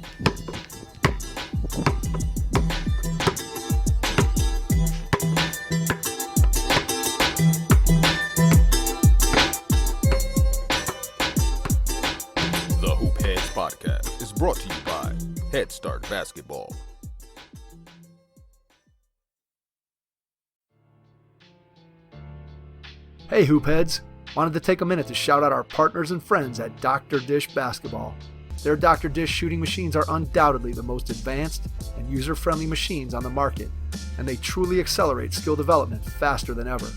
The Hoop Heads Podcast is brought to you by Head Start Basketball. Hey Hoopheads! Wanted to take a minute to shout out our partners and friends at Dr. Dish Basketball. Their Dr. Dish shooting machines are undoubtedly the most advanced and user-friendly machines on the market, and they truly accelerate skill development faster than ever.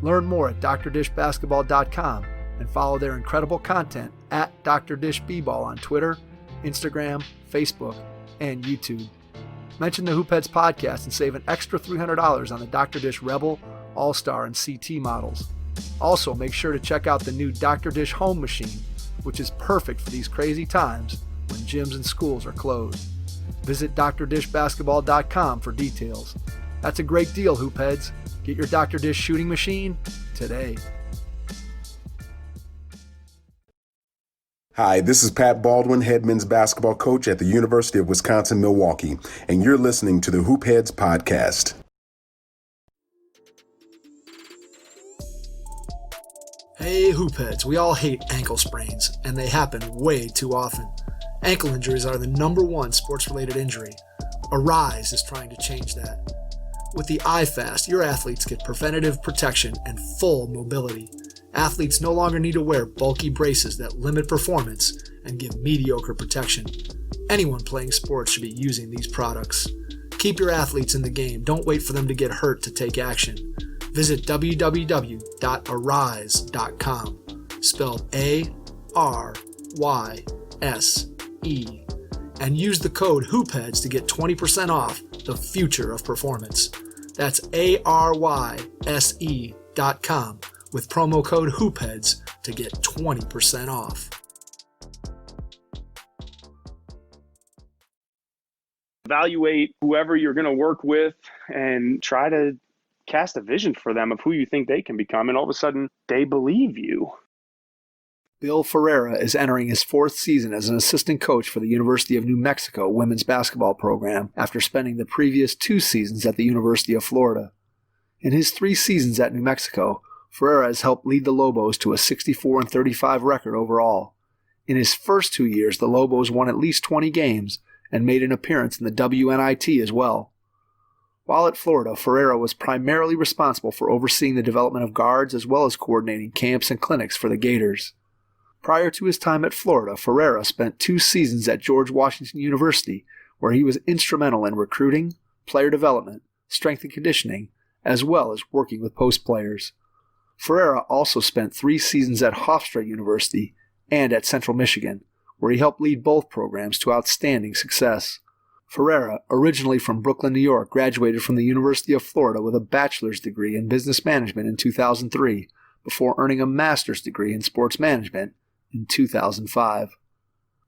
Learn more at drdishbasketball.com and follow their incredible content at Dr. Dish B-Ball on Twitter, Instagram, Facebook, and YouTube. Mention the Hoopheads podcast and save an extra $300 on the Dr. Dish Rebel, All-Star, and CT models. Also, make sure to check out the new Dr. Dish Home Machine, which is perfect for these crazy times when gyms and schools are closed. Visit drdishbasketball.com for details. That's a great deal, Hoopheads. Get your Dr. Dish shooting machine today. Hi, this is Pat Baldwin, head men's basketball coach at the University of Wisconsin-Milwaukee, and you're listening to the Hoop Heads Podcast. Hey Hoopheads, we all hate ankle sprains, and they happen way too often. Ankle injuries are the #1 sports-related injury. Arise is trying to change that. With the iFast, your athletes get preventative protection and full mobility. Athletes no longer need to wear bulky braces that limit performance and give mediocre protection. Anyone playing sports should be using these products. Keep your athletes in the game. Don't wait for them to get hurt to take action. Visit www.arise.com, spelled A-R-Y-S-E, and use the code HOOPHEADS to get 20% off the future of performance. That's ARYSE.com with promo code HOOPHEADS to get 20% off. Evaluate whoever you're going to work with and try to cast a vision for them of who you think they can become, and all of a sudden they believe you. Bill Ferrara is entering his 4th season as an assistant coach for the University of New Mexico women's basketball program after spending the previous 2 seasons at the University of Florida. In his 3 seasons at New Mexico, Ferrara has helped lead the Lobos to a 64-35 record overall. In his first 2 years, the Lobos won at least 20 games and made an appearance in the WNIT as well. While at Florida, Ferrara was primarily responsible for overseeing the development of guards as well as coordinating camps and clinics for the Gators. Prior to his time at Florida, Ferrara spent 2 seasons at George Washington University, where he was instrumental in recruiting, player development, strength and conditioning, as well as working with post players. Ferrara also spent 3 seasons at Hofstra University and at Central Michigan, where he helped lead both programs to outstanding success. Ferrara, originally from Brooklyn, New York, graduated from the University of Florida with a bachelor's degree in business management in 2003, before earning a master's degree in sports management in 2005.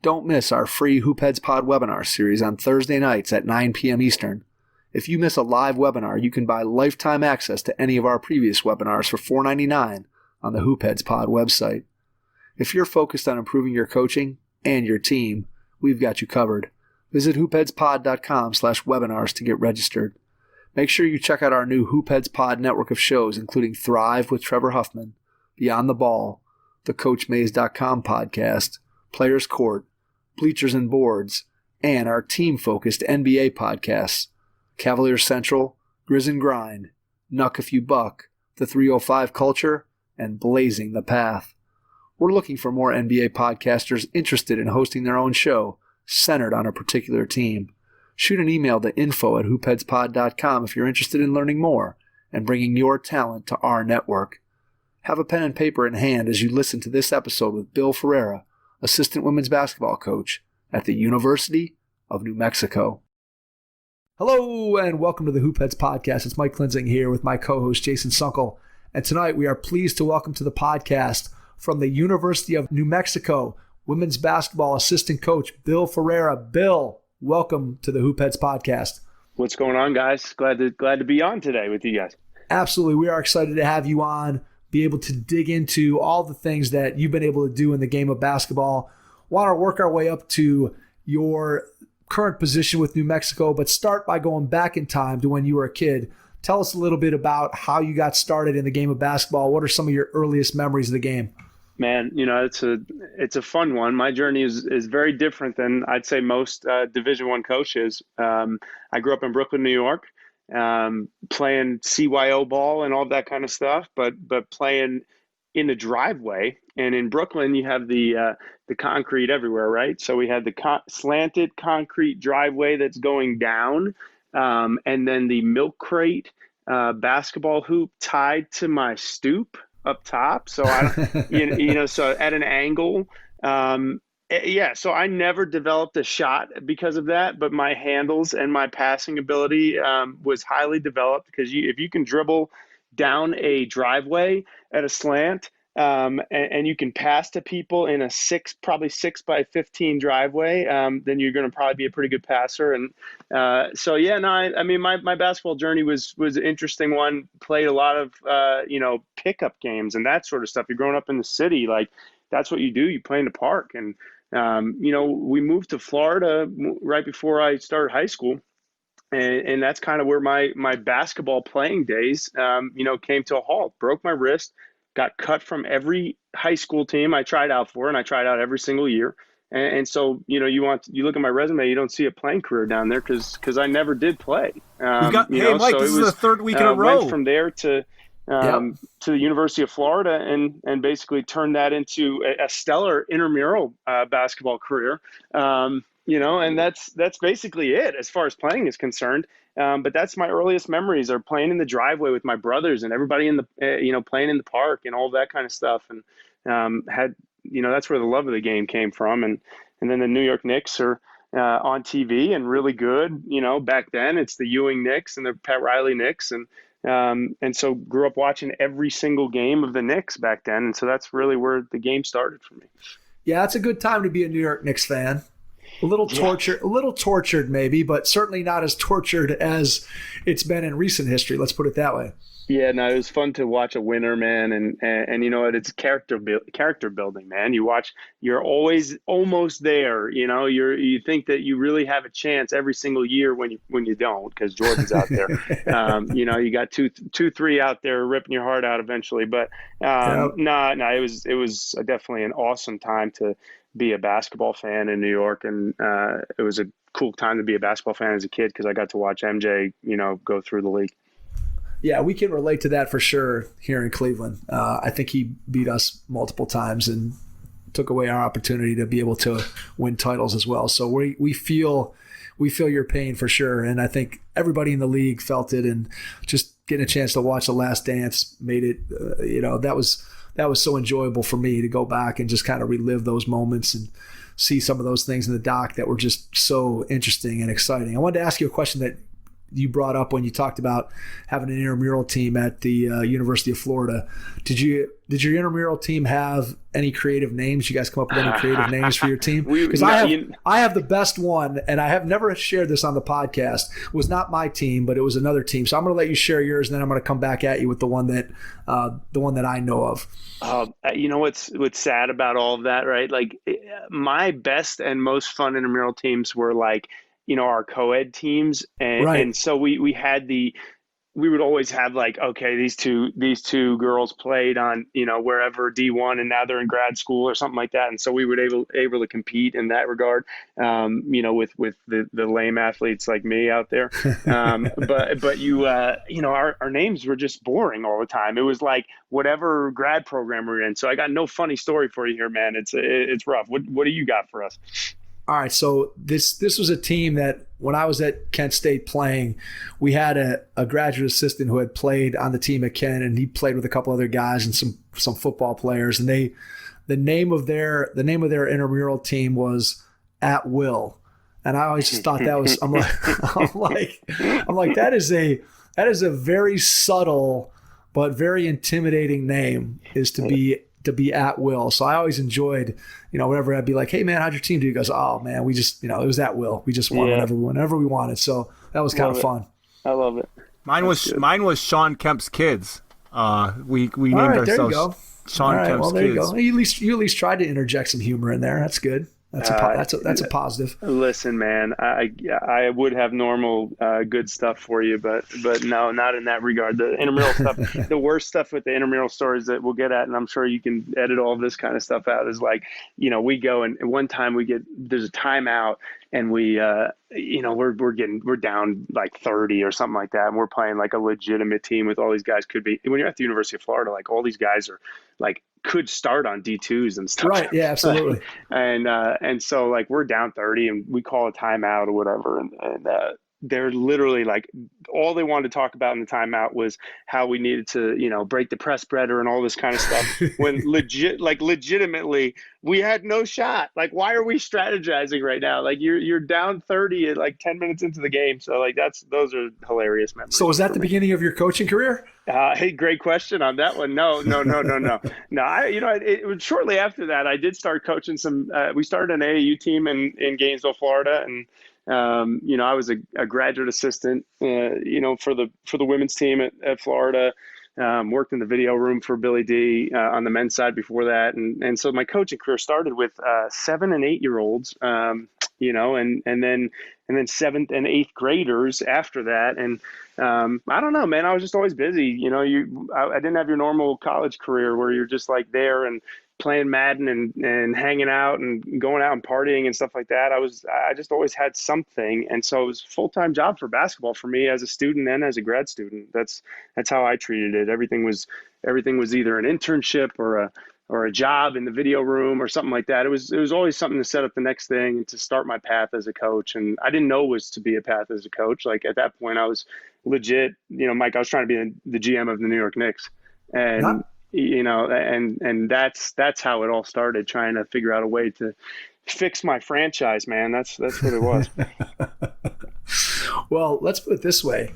Don't miss our free Hoopheads Pod webinar series on Thursday nights at 9 p.m. Eastern. If you miss a live webinar, you can buy lifetime access to any of our previous webinars for $4.99 on the Hoopheads Pod website. If you're focused on improving your coaching and your team, we've got you covered. Visit hoopheadspod.com/webinars to get registered. Make sure you check out our new Hoopheads Pod network of shows, including Thrive with Trevor Huffman, Beyond the Ball, the CoachMaze.com podcast, Players Court, Bleachers and Boards, and our team-focused NBA podcasts, Cavalier Central, Grizz and Grind, Nuck If You Buck, The 305 Culture, and Blazing the Path. We're looking for more NBA podcasters interested in hosting their own show centered on a particular team. Shoot an email to info@hoopheadspod.com if you're interested in learning more and bringing your talent to our network. Have a pen and paper in hand as you listen to this episode with Bill Ferrara, assistant women's basketball coach at the University of New Mexico. Hello and welcome to the Hoopheads Podcast. It's Mike Klinzing here with my co-host Jason Sunkel. And tonight we are pleased to welcome to the podcast from the University of New Mexico, women's basketball assistant coach Bill Ferrara. Bill, welcome to the Hoopheads Podcast. What's going on, guys? Glad to be on today with you guys. Absolutely. We are excited to have you on, be able to dig into all the things that you've been able to do in the game of basketball. Want to work our way up to your current position with New Mexico, but start by going back in time to when you were a kid. Tell us a little bit about how you got started in the game of basketball. What are some of your earliest memories of the game? Man, it's a fun one. My journey is very different than I'd say most Division I coaches. I grew up in Brooklyn, New York, playing CYO ball and all that kind of stuff, but playing in the driveway. And in Brooklyn, you have the concrete everywhere, right? So we had the slanted concrete driveway that's going down, and then the milk crate basketball hoop tied to my stoop up top. So so at an angle. So I never developed a shot because of that, but my handles and my passing ability was highly developed because if you can dribble down a driveway at a slant, and you can pass to people in a probably 6 by 15 driveway, then you're going to probably be a pretty good passer. And my basketball journey was an interesting one. Played a lot of pickup games and that sort of stuff. You're growing up in the city, like that's what you do. You play in the park, and we moved to Florida right before I started high school. And that's kind of where my basketball playing days, came to a halt. Broke my wrist, got cut from every high school team I tried out for, and I tried out every single year. And so, you look at my resume, you don't see a playing career down there because I never did play. Mike, this is the third week in a row. Went from there to the University of Florida and basically turned that into a stellar intramural basketball career. And that's basically it as far as playing is concerned. But that's my earliest memories are playing in the driveway with my brothers and everybody in the, playing in the park and all that kind of stuff. And that's where the love of the game came from. And then the New York Knicks are on TV and really good. Back then it's the Ewing Knicks and the Pat Riley Knicks. And so grew up watching every single game of the Knicks back then. And so that's really where the game started for me. Yeah, it's a good time to be a New York Knicks fan. A little tortured maybe, but certainly not as tortured as it's been in recent history. Let's put it that way. Yeah, no, it was fun to watch a winner, man, and you know what? It's character building, man. You're always almost there. You think that you really have a chance every single year when you don't, because Jordan's out there. You got two, three out there ripping your heart out eventually. But it was definitely an awesome time to be a basketball fan in New York, and it was a cool time to be a basketball fan as a kid because I got to watch MJ, go through the league. Yeah, we can relate to that for sure here in Cleveland. I think he beat us multiple times and took away our opportunity to be able to win titles as well. So we feel your pain for sure, and I think everybody in the league felt it. And just getting a chance to watch The Last Dance made it. That was so enjoyable for me to go back and just kind of relive those moments and see some of those things in the doc that were just so interesting and exciting. I wanted to ask you a question that you brought up when you talked about having an intramural team at the University of Florida. Did your intramural team have any creative names? You guys come up with any creative names for your team? Because I have the best one, and I have never shared this on the podcast. It was not my team, but it was another team. So I'm going to let you share yours, and then I'm going to come back at you with the one that I know of. What's sad about all of that, right? Like my best and most fun intramural teams were like, our co-ed teams. And so we would always have like, okay, these two girls played on, wherever D1 and now they're in grad school or something like that. And so we were able to compete in that regard, with the lame athletes like me out there. Our names were just boring all the time. It was like whatever grad program we're in. So I got no funny story for you here, man. It's rough. What do you got for us? All right, so this was a team that when I was at Kent State playing, we had a graduate assistant who had played on the team at Kent, and he played with a couple other guys and some football players. And the name of their intramural team was At Will, and I always just thought that was I'm like that is a very subtle but very intimidating name, is to be at will. So I always enjoyed, whenever I'd be like, hey man, how'd your team do? He goes, oh man, we just, it was at will. We just won whenever we wanted. So that was kind of fun. I love it. Mine was Sean Kemp's Kids. We named ourselves Sean Kemp's Kids. There you go. You at least tried to interject some humor in there. That's good. That's a positive. Listen, man, I would have normal good stuff for you, but no, not in that regard. The intramural stuff, the worst stuff with the intramural stories that we'll get at, and I'm sure you can edit all this kind of stuff out, is like, we go and one time there's a timeout and we're down like 30 or something like that, and we're playing like a legitimate team with all these guys. Could be when you're at the University of Florida, like all these guys are like could start on D2s and stuff. Right. Yeah, absolutely. And so like we're down 30 and we call a timeout or whatever. And they're literally like, all they wanted to talk about in the timeout was how we needed to, break the press spreader and all this kind of stuff. When legitimately we had no shot. Like, why are we strategizing right now? Like you're down 30 at like 10 minutes into the game. So like those are hilarious memories. So was that the beginning of your coaching career? Hey, great question on that one. No. It was shortly after that I did start coaching some. We started an AAU team in Gainesville, Florida, and I was a graduate assistant, for the women's team at Florida. Worked in the video room for Billy D on the men's side before that, and so my coaching career started with 7 and 8 year olds, and then 7th and 8th graders after that. And I don't know, man, I was just always busy. I didn't have your normal college career where you're just like there and playing Madden and hanging out and going out and partying and stuff like that. I just always had something. And so it was a full-time job for basketball for me as a student and as a grad student. That's how I treated it. Everything was either an internship or a job in the video room or something like that. It was always something to set up the next thing and to start my path as a coach. And I didn't know it was to be a path as a coach. Like at that point I was legit, Mike, I was trying to be the GM of the New York Knicks. And and that's how it all started, trying to figure out a way to fix my franchise, man. That's what it was. Well, let's put it this way.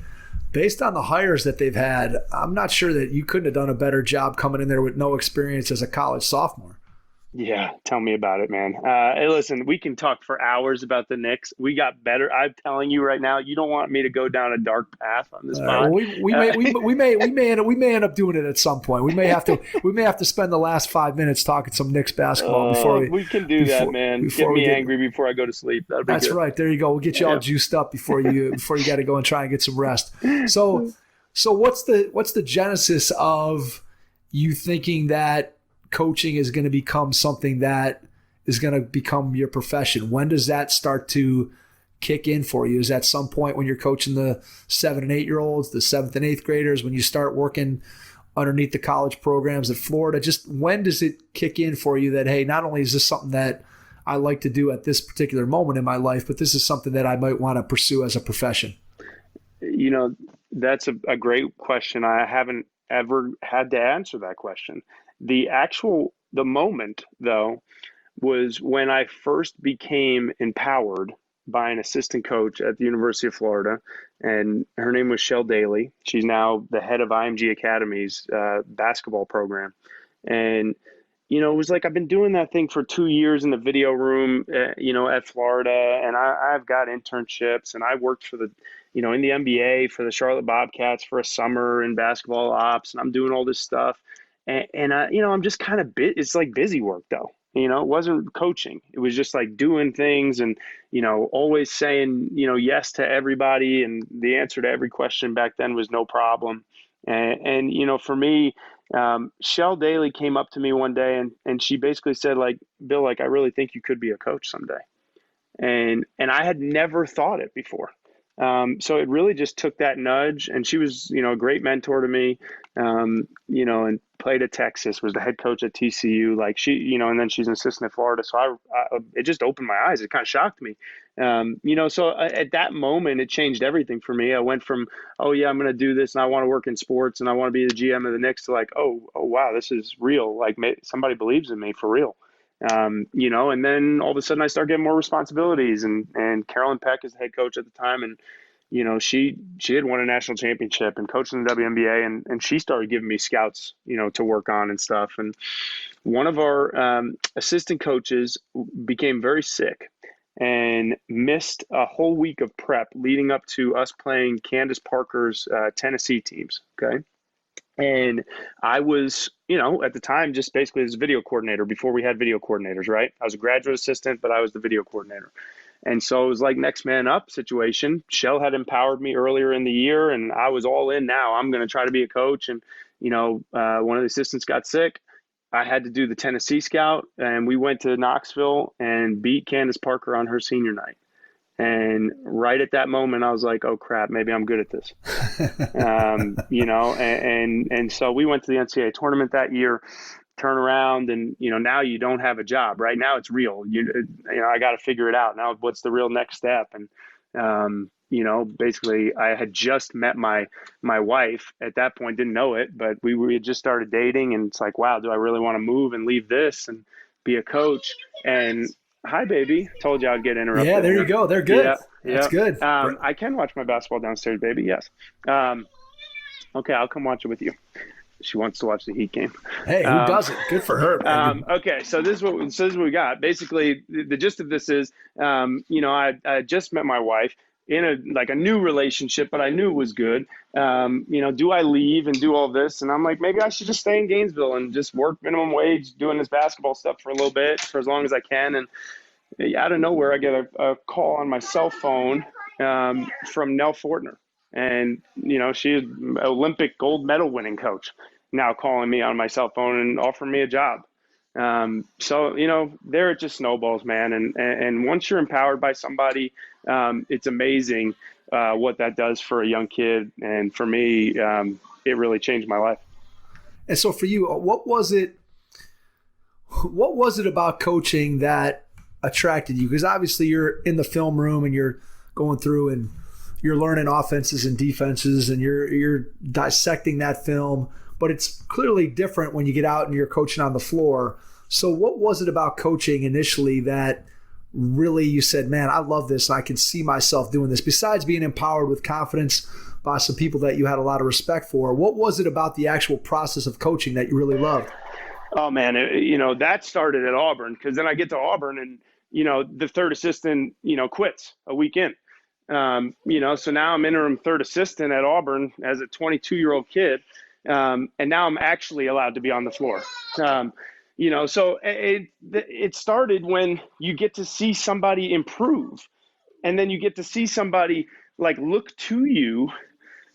Based on the hires that they've had, I'm not sure that you couldn't have done a better job coming in there with no experience as a college sophomore. Yeah, tell me about it, man. Hey, listen, we can talk for hours about the Knicks. We got better. I'm telling you right now, you don't want me to go down a dark path on this pod. We may end up doing it at some point. We may have to spend the last 5 minutes talking some Knicks basketball before we can do that, man. Get me angry before I go to sleep. That's good. Right. There you go. We'll get you all juiced up before you got to go and try and get some rest. So what's the genesis of you thinking that coaching is going to become something that is going to become your profession? When does that start to kick in for you? Is that some point when you're coaching the 7 and 8 year olds, the 7th and 8th graders, when you start working underneath the college programs at Florida? Just when does it kick in for you that, hey, not only is this something that I like to do at this particular moment in my life, but this is something that I might want to pursue as a profession? That's a great question. I haven't ever had to answer that question. The moment, though, was when I first became empowered by an assistant coach at the University of Florida, and her name was Shell Daly. She's now the head of IMG Academy's basketball program. And, it was like I've been doing that thing for 2 years in the video room, at Florida, and I've got internships, and I worked for in the NBA for the Charlotte Bobcats for a summer in basketball ops, and I'm doing all this stuff. And I'm just kind of it's like busy work though. It wasn't coaching. It was just like doing things and, always saying, yes to everybody. And the answer to every question back then was no problem. And for me, Shell Daly came up to me one day and she basically said, like, Bill, like, I really think you could be a coach someday. And I had never thought it before. So it really just took that nudge, and she was, a great mentor to me, and played at Texas, was the head coach at TCU, like she, and then she's an assistant at Florida. So it just opened my eyes. It kind of shocked me. So at that moment, it changed everything for me. I went from, oh yeah, I'm going to do this and I want to work in sports and I want to be the GM of the Knicks, to like, oh wow, this is real. Like somebody believes in me for real. And then all of a sudden I started getting more responsibilities, and Carolyn Peck is the head coach at the time. And, she had won a national championship and coached in the WNBA, and she started giving me scouts, to work on and stuff. And one of our assistant coaches became very sick and missed a whole week of prep leading up to us playing Candace Parker's Tennessee teams. Okay. And I was, at the time, just basically as a video coordinator before we had video coordinators, right? I was a graduate assistant, but I was the video coordinator. And so it was like next man up situation. Shell had empowered me earlier in the year, and I was all in now. I'm going to try to be a coach. And, one of the assistants got sick. I had to do the Tennessee Scout, and we went to Knoxville and beat Candace Parker on her senior night. And right at that moment, I was like, oh, crap, maybe I'm good at this. And so we went to the NCAA tournament that year, turn around, and, now you don't have a job. Right now it's real. I got to figure it out. Now what's the real next step? And, basically I had just met my wife at that point, didn't know it, but we had just started dating, and it's like, wow, do I really want to move and leave this and be a coach? And hi, baby. Told you I'd get interrupted. Yeah, there you go. They're good. Yeah, That's good. I can watch my basketball downstairs, baby. Yes. Okay, I'll come watch it with you. She wants to watch the Heat game. Hey, who doesn't? Good for her. Okay, so this is what we got. Basically, the gist of this is, I just met my wife in a new relationship, but I knew it was good. Do I leave and do all this? And I'm like, maybe I should just stay in Gainesville and just work minimum wage doing this basketball stuff for a little bit, for as long as I can. And out of nowhere, I get a call on my cell phone from Nell Fortner. And, she's an Olympic gold medal winning coach, now calling me on my cell phone and offering me a job. So, there it just snowballs, man. And once you're empowered by somebody, it's amazing what that does for a young kid. And for me, it really changed my life. And so for you, what was it about coaching that attracted you? Because obviously you're in the film room and you're going through and you're learning offenses and defenses and you're dissecting that film, but it's clearly different when you get out and you're coaching on the floor. So what was it about coaching initially that really you said, man, I love this and I can see myself doing this, besides being empowered with confidence by some people that you had a lot of respect for? What was it about the actual process of coaching that you really loved? Oh, man, that started at Auburn, because then I get to Auburn and, the third assistant, quits a week in. So now I'm interim third assistant at Auburn as a 22-year-old kid. And now I'm actually allowed to be on the floor. So it started when you get to see somebody improve, and then you get to see somebody look to you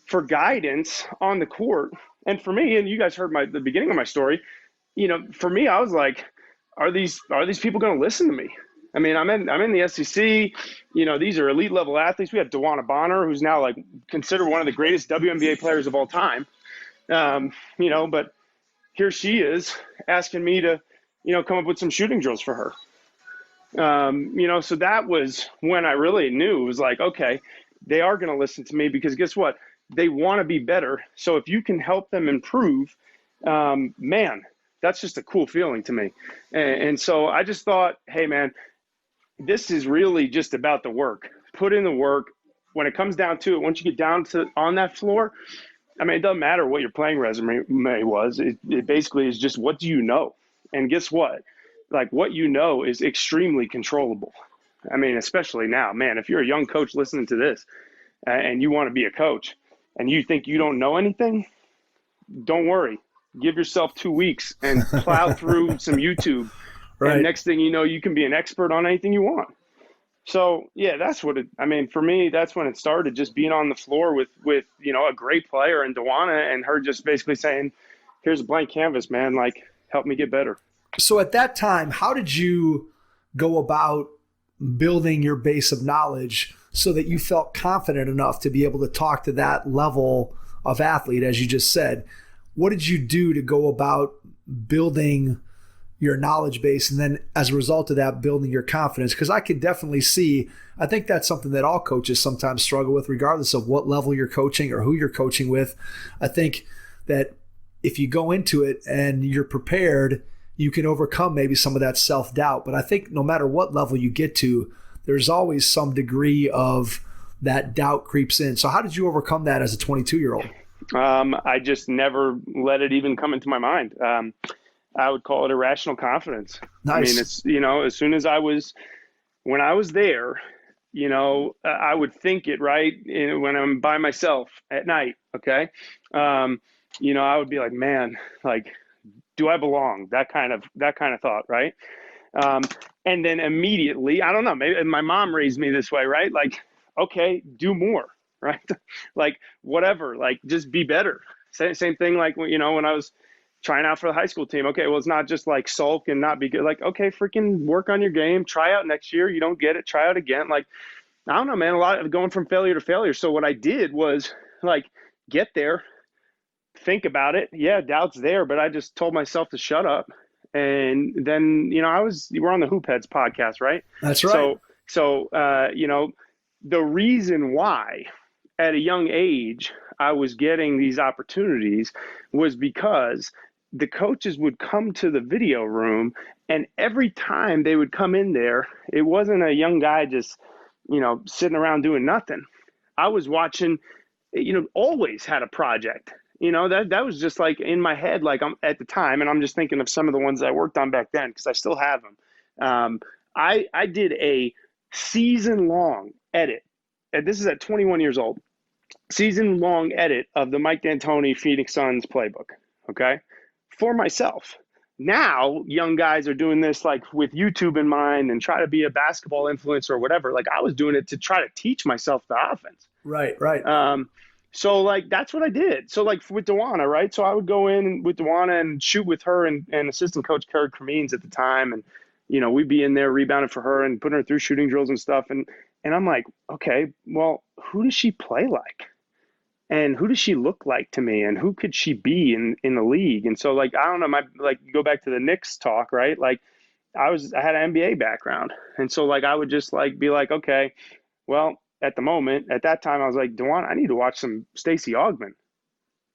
for guidance on the court. And for me, and you guys heard the beginning of my story, for me, I was like, are these people going to listen to me? I mean, I'm in the SEC. These are elite level athletes. We have DeWanna Bonner, who's now considered one of the greatest WNBA players of all time. But here she is asking me to, come up with some shooting drills for her. So that was when I really knew. It was like, okay, they are going to listen to me, because guess what? They want to be better. So if you can help them improve, man, that's just a cool feeling to me. And so I just thought, hey, man, this is really just about the work. Put in the work. When it comes down to it, once you get down to on that floor, I mean, it doesn't matter what your playing resume was. It basically is just, what do you know? And guess what? What you know is extremely controllable. I mean, especially now, man, if you're a young coach listening to this and you want to be a coach and you think you don't know anything, don't worry. Give yourself 2 weeks and plow through some YouTube. Right. And next thing you know, you can be an expert on anything you want. So, yeah, that's what for me, that's when it started, just being on the floor with a great player and DeWanna, and her just basically saying, here's a blank canvas, man, help me get better. So at that time, how did you go about building your base of knowledge so that you felt confident enough to be able to talk to that level of athlete, as you just said? What did you do to go about building your knowledge base, and then as a result of that, building your confidence? Because I can definitely see, I think that's something that all coaches sometimes struggle with, regardless of what level you're coaching or who you're coaching with. I think that if you go into it and you're prepared, you can overcome maybe some of that self-doubt. But I think no matter what level you get to, there's always some degree of that doubt creeps in. So how did you overcome that as a 22-year-old? I just never let it even come into my mind. I would call it irrational confidence. Nice. I mean, it's, as soon as when I was there, I would think it, right? When I'm by myself at night. Okay. I would be like, man, like, do I belong? That kind of thought, right? Um, and then immediately, I don't know, maybe my mom raised me this way, right? Like, okay, do more, right? Like, whatever, like, just be better. Same thing, like, when I was trying out for the high school team. Okay, well, it's not just like sulk and not be good. Like, okay, freaking work on your game, try out next year. You don't get it, try out again. Like, I don't know, man, a lot of going from failure to failure. So what I did was, like, get there, think about it. Yeah, doubt's there, but I just told myself to shut up. And then, we're on the Hoop Heads podcast, right? That's right. So, the reason why at a young age I was getting these opportunities was because the coaches would come to the video room, and every time they would come in there, it wasn't a young guy just, sitting around doing nothing. I was watching, always had a project. That was just like in my head, like I'm at the time, and I'm just thinking of some of the ones I worked on back then because I still have them. I did a season-long edit, and this is at 21 years old, season-long edit of the Mike D'Antoni Phoenix Suns playbook, okay, for myself. Now, young guys are doing this like with YouTube in mind and try to be a basketball influencer or whatever. Like, I was doing it to try to teach myself the offense. Right. So, like, that's what I did. So, like, with Dewana, right? So I would go in with Dewana and shoot with her and assistant coach Kerr Cremines at the time. And, we'd be in there rebounding for her and putting her through shooting drills and stuff. And I'm like, okay, well, who does she play like? And who does she look like to me? And who could she be in the league? And so, like, I don't know, go back to the Knicks talk, right? Like, I had an NBA background. And so, like, I would just, like, be like, okay, well, at that time, I was like, Dewan, I need to watch some Stacey Augmon.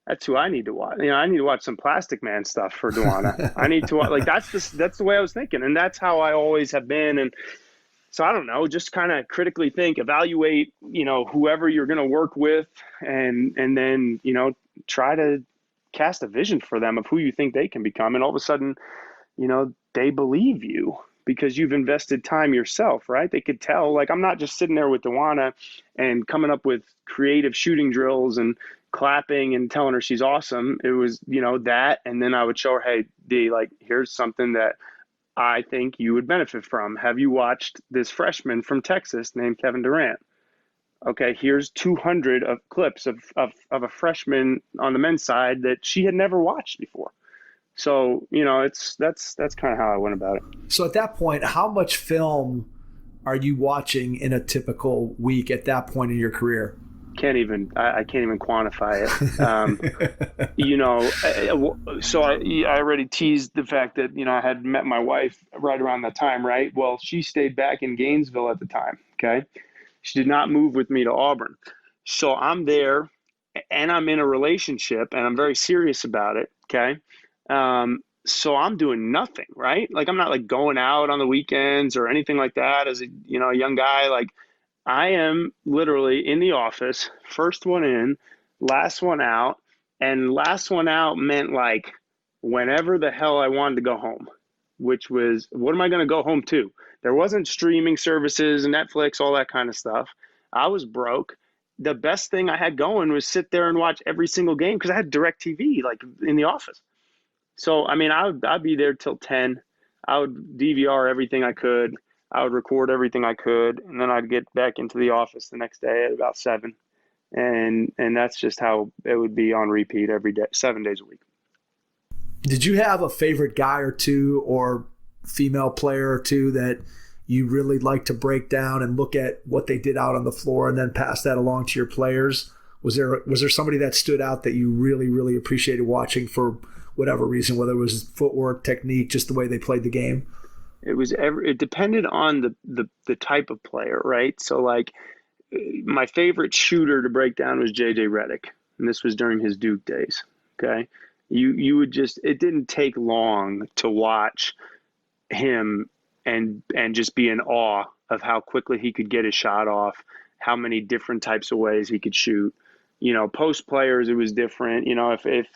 That's who I need to watch. I need to watch some Plastic Man stuff for Dewana. I need to watch, like, that's the way I was thinking. And that's how I always have been. And so I don't know, just kind of critically think, evaluate, whoever you're going to work with, and then, try to cast a vision for them of who you think they can become. And all of a sudden, they believe you because you've invested time yourself, right? They could tell, like, I'm not just sitting there with Dewana and coming up with creative shooting drills and clapping and telling her she's awesome. It was, that. And then I would show her, hey, D, like, here's something that I think you would benefit from. Have you watched this freshman from Texas named Kevin Durant? Okay, here's 200 of clips of a freshman on the men's side that she had never watched before. So, that's kind of how I went about it. So at that point, how much film are you watching in a typical week at that point in your career? I can't even quantify it. So I already teased the fact that, I had met my wife right around that time, right? Well, she stayed back in Gainesville at the time. Okay. She did not move with me to Auburn. So I'm there and I'm in a relationship and I'm very serious about it. Okay. So I'm doing nothing, right? Like, I'm not like going out on the weekends or anything like that as a young guy. Like, I am literally in the office, first one in, last one out, and last one out meant like whenever the hell I wanted to go home, which was, what am I going to go home to? There wasn't streaming services and Netflix, all that kind of stuff. I was broke. The best thing I had going was sit there and watch every single game because I had DirecTV like in the office. So, I mean, I'd be there till 10. I would DVR everything I could. I would record everything I could, and then I'd get back into the office the next day at about 7. And that's just how it would be on repeat every day, 7 days a week. Did you have a favorite guy or two or female player or two that you really like to break down and look at what they did out on the floor and then pass that along to your players? Was there somebody that stood out that you really, really appreciated watching for whatever reason, whether it was footwork, technique, just the way they played the game? It depended on the type of player, right? So, like, my favorite shooter to break down was JJ Redick, and this was during his Duke days. Okay, you would just, it didn't take long to watch him and just be in awe of how quickly he could get his shot off, how many different types of ways he could shoot. Post players, it was different. If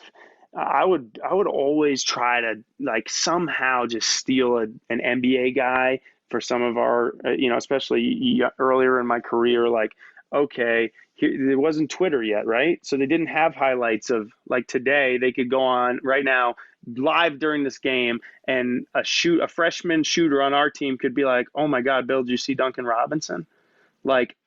I would always try to, like, somehow just steal an NBA guy for some of our, especially earlier in my career. Like, okay, there wasn't Twitter yet, right? So they didn't have highlights of, like, today. They could go on right now live during this game, and a freshman shooter on our team could be like, oh my God, Bill, did you see Duncan Robinson? Like,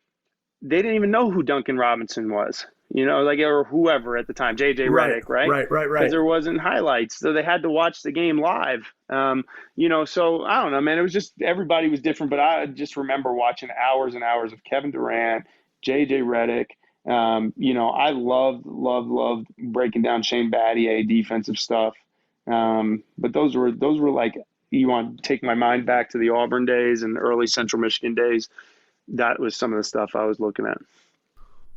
they didn't even know who Duncan Robinson was, like, or whoever at the time, JJ Redick, right? Right. Because there wasn't highlights, so they had to watch the game live. So I don't know, man. It was just, everybody was different, but I just remember watching hours and hours of Kevin Durant, JJ Redick. I loved breaking down Shane Battier defensive stuff. But those were like, you want to take my mind back to the Auburn days and early Central Michigan days. That was some of the stuff I was looking at.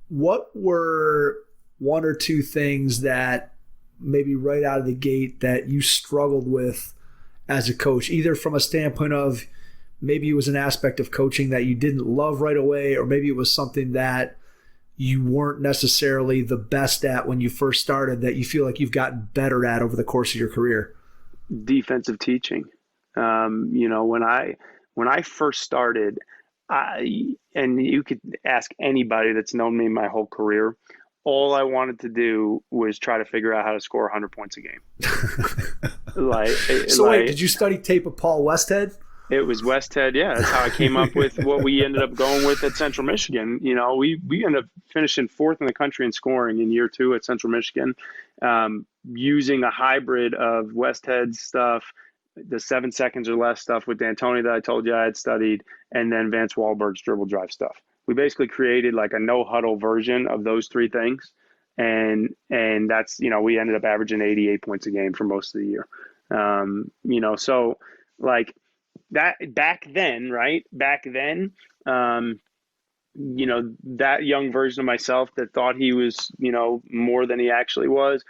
What were one or two things that maybe right out of the gate that you struggled with as a coach, either from a standpoint of maybe it was an aspect of coaching that you didn't love right away, or maybe it was something that you weren't necessarily the best at when you first started that you feel like you've gotten better at over the course of your career? Defensive teaching. When I first started, and you could ask anybody that's known me my whole career, all I wanted to do was try to figure out how to score 100 points a game. Wait, did you study tape of Paul Westhead? It was Westhead, yeah. That's how I came up with what we ended up going with at Central Michigan. We ended up finishing 4th in the country in scoring in year 2 at Central Michigan, using a hybrid of Westhead's stuff, the 7 seconds or less stuff with D'Antoni that I told you I had studied, and then Vance Wahlberg's dribble drive stuff. We basically created like a no huddle version of those 3 things. And that's, we ended up averaging 88 points a game for most of the year. So like that back then, right? Back then, that young version of myself that thought he was, more than he actually was,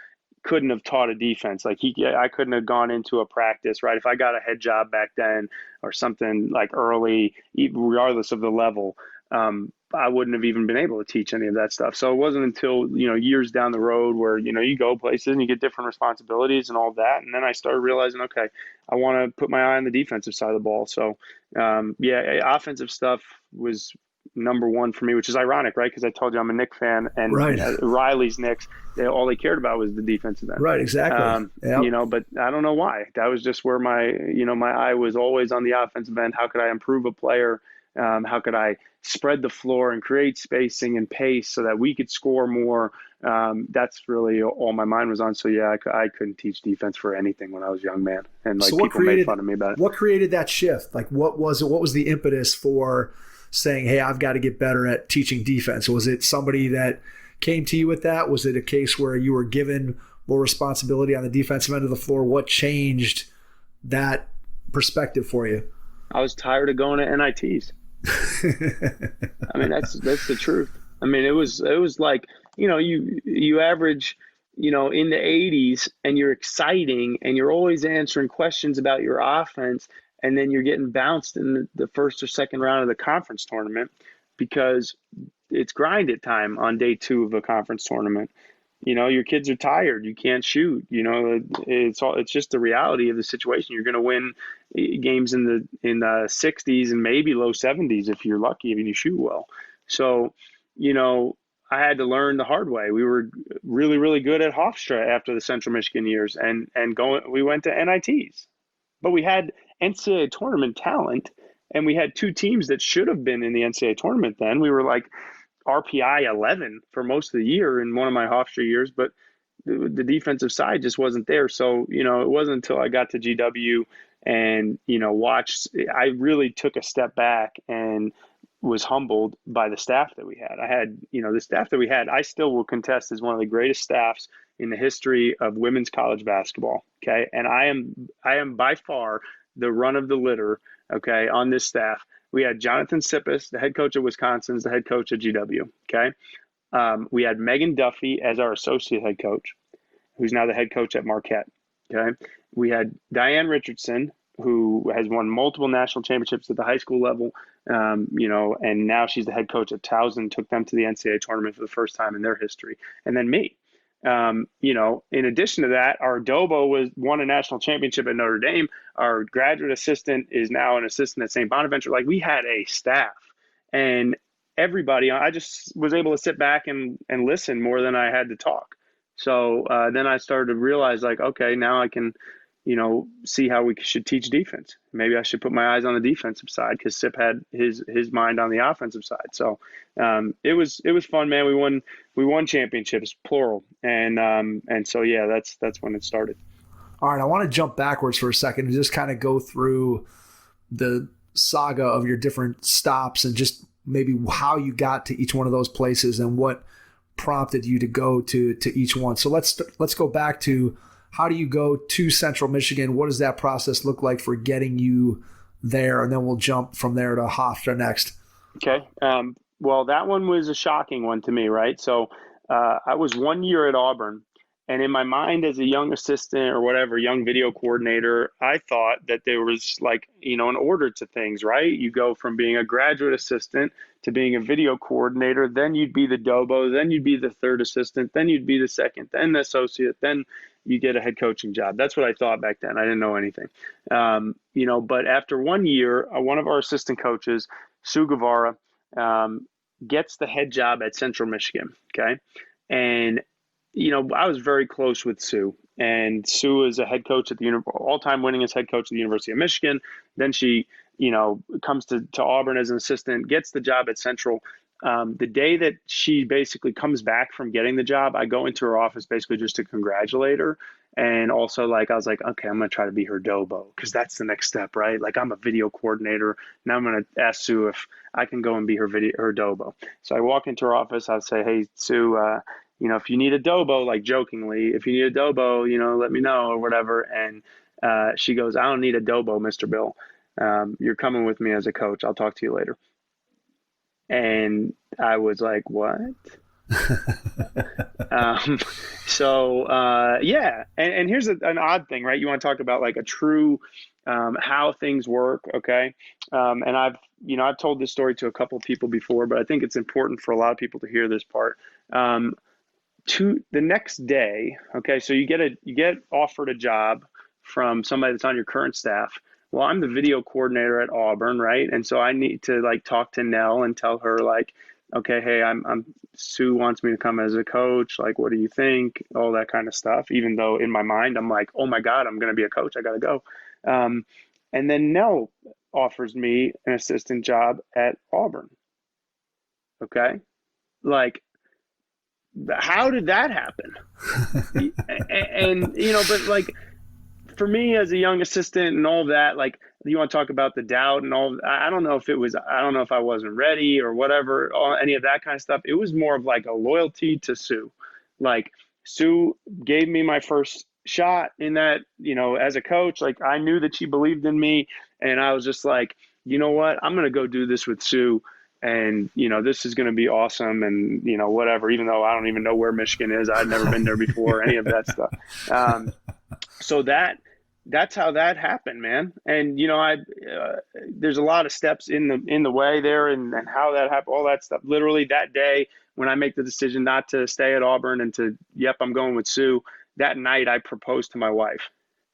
couldn't have taught a defense. Like I couldn't have gone into a practice, right? If I got a head job back then or something like early, regardless of the level, I wouldn't have even been able to teach any of that stuff. So it wasn't until, years down the road where, you go places and you get different responsibilities and all that. And then I started realizing, okay, I want to put my eye on the defensive side of the ball. So, offensive stuff was number one for me, which is ironic, right? Because I told you I'm a Knicks fan, and right. Riley's Knicks, all they cared about was the defensive end. Right, exactly. Yep. But I don't know why. That was just where my eye was always on the offensive end. How could I improve a player? How could I spread the floor and create spacing and pace so that we could score more? That's really all my mind was on. So yeah, I couldn't teach defense for anything when I was a young man, and like people made fun of me about it. What created that shift? Like, what was it? What was the impetus for saying, hey, I've got to get better at teaching defense? Was it somebody that came to you with that? Was it a case where you were given more responsibility on the defensive end of the floor? What changed that perspective for you? I was tired of going to NITs. I mean, that's the truth. I mean, it was like, you average, in the 80s, and you're exciting and you're always answering questions about your offense. And then you're getting bounced in the first or second round of the conference tournament because it's grind it time on day 2 of a conference tournament. Your kids are tired. You can't shoot. It's just the reality of the situation. You're going to win games in the 60s and maybe low 70s if you're lucky, if you shoot well. So, I had to learn the hard way. We were really, really good at Hofstra after the Central Michigan years, and we went to NITs, but we had NCAA tournament talent, and we had 2 teams that should have been in the NCAA tournament then. We were like RPI 11 for most of the year in one of my Hofstra years, but the defensive side just wasn't there. So, it wasn't until I got to GW and, watched, I really took a step back and was humbled by the staff that we had. I had, the staff that we had, I still will contest as one of the greatest staffs in the history of women's college basketball. Okay. And I am by far the run of the litter, okay, on this staff. We had Jonathan Sippis, the head coach of Wisconsin's, the head coach at GW, okay? We had Megan Duffy as our associate head coach, who's now the head coach at Marquette, okay? We had Diane Richardson, who has won multiple national championships at the high school level, and now she's the head coach at Towson, took them to the NCAA tournament for the first time in their history, and then me. In addition to that, our Dobo won a national championship at Notre Dame. Our graduate assistant is now an assistant at St. Bonaventure. Like, we had a staff, and everybody. I just was able to sit back and listen more than I had to talk. So then I started to realize, like, okay, now I can, see how we should teach defense. Maybe I should put my eyes on the defensive side, because Sip had his mind on the offensive side. So it was fun, man. We won championships, plural, and so yeah, that's when it started. All right, I want to jump backwards for a second and just kind of go through the saga of your different stops and just maybe how you got to each one of those places and what prompted you to go to each one. So let's go back to, how do you go to Central Michigan? What does that process look like for getting you there? And then we'll jump from there to Hofstra next. Okay. Well, that one was a shocking one to me, right? So I was 1 year at Auburn, and in my mind as a young assistant or whatever, young video coordinator, I thought that there was like, an order to things, right? You go from being a graduate assistant to being a video coordinator, then you'd be the Dobo, then you'd be the third assistant, then you'd be the second, then the associate, then you get a head coaching job. That's what I thought back then. I didn't know anything. But after 1 year, one of our assistant coaches, Sue Guevara, gets the head job at Central Michigan. Okay. And, I was very close with Sue, and Sue is a head coach at the all-time winningest head coach at the University of Michigan. Then she, comes to Auburn as an assistant, gets the job at Central. The day that she basically comes back from getting the job, I go into her office basically just to congratulate her. And also, I was like, okay, I'm going to try to be her Dobo, because that's the next step, right? Like, I'm a video coordinator. Now I'm going to ask Sue if I can go and be her Dobo. So I walk into her office. I'll say, hey, Sue, if you need a Dobo, like jokingly, if you need a Dobo, let me know or whatever. And she goes, I don't need a Dobo, Mr. Bill. You're coming with me as a coach. I'll talk to you later. And I was like, what? Yeah. And here's an odd thing, right? You want to talk about like a true, how things work. Okay. And I've told this story to a couple of people before, but I think it's important for a lot of people to hear this part. To the next day. Okay. So you get offered a job from somebody that's on your current staff. Well, I'm the video coordinator at Auburn, right? And so I need to talk to Nell and tell her okay, hey, I'm Sue wants me to come as a coach. Like, what do you think? All that kind of stuff. Even though in my mind, I'm like, oh my God, I'm going to be a coach. I got to go. And then Nell offers me an assistant job at Auburn. Okay. How did that happen? But for me as a young assistant and all that, you want to talk about the doubt and all, I don't know if I wasn't ready or whatever, any of that kind of stuff. It was more of a loyalty to Sue. Sue gave me my first shot in that, as a coach. I knew that she believed in me, and I was just like, you know what, I'm going to go do this with Sue. And, this is going to be awesome. And, whatever, even though I don't even know where Michigan is, I'd never been there before, any of that stuff. So that's how that happened, man. And, there's a lot of steps in the way there and how that happened, all that stuff. Literally that day when I make the decision not to stay at Auburn and I'm going with Sue, that night I proposed to my wife.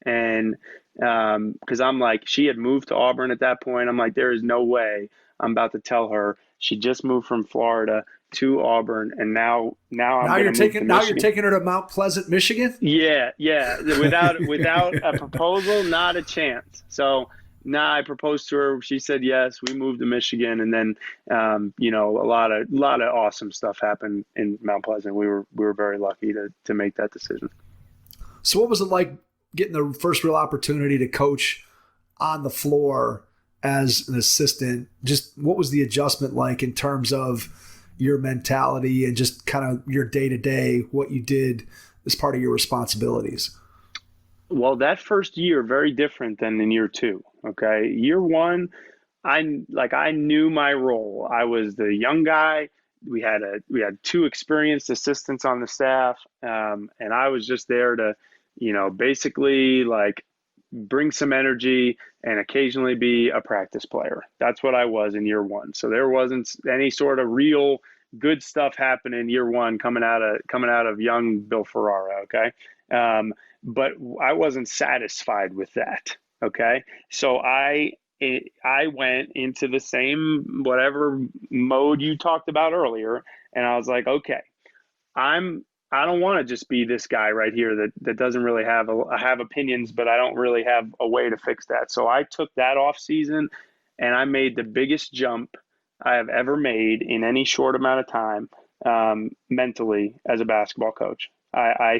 And because I'm like, she had moved to Auburn at that point. I'm like, there is no way I'm about to tell her she just moved from Florida to Auburn, and now you're taking her to Mount Pleasant, Michigan. Yeah, without a proposal, not a chance. So I proposed to her. She said yes. We moved to Michigan, and then a lot of awesome stuff happened in Mount Pleasant. We were very lucky to make that decision. So what was it like getting the first real opportunity to coach on the floor as an assistant? Just what was the adjustment like in terms of your mentality and just kind of your day-to-day, what you did as part of your responsibilities? Well, that first year, very different than in year two. Okay. Year one, I knew my role. I was the young guy. We had two experienced assistants on the staff. And I was just there to, basically bring some energy and occasionally be a practice player. That's what I was in year one. So there wasn't any sort of real good stuff happening in year one coming out of young Bill Ferrara. Okay. But I wasn't satisfied with that. Okay. So I I went into the same whatever mode you talked about earlier, and I was like, okay, I don't want to just be this guy right here that doesn't really I have opinions, but I don't really have a way to fix that. So I took that off season, and I made the biggest jump I have ever made in any short amount of time, mentally as a basketball coach. I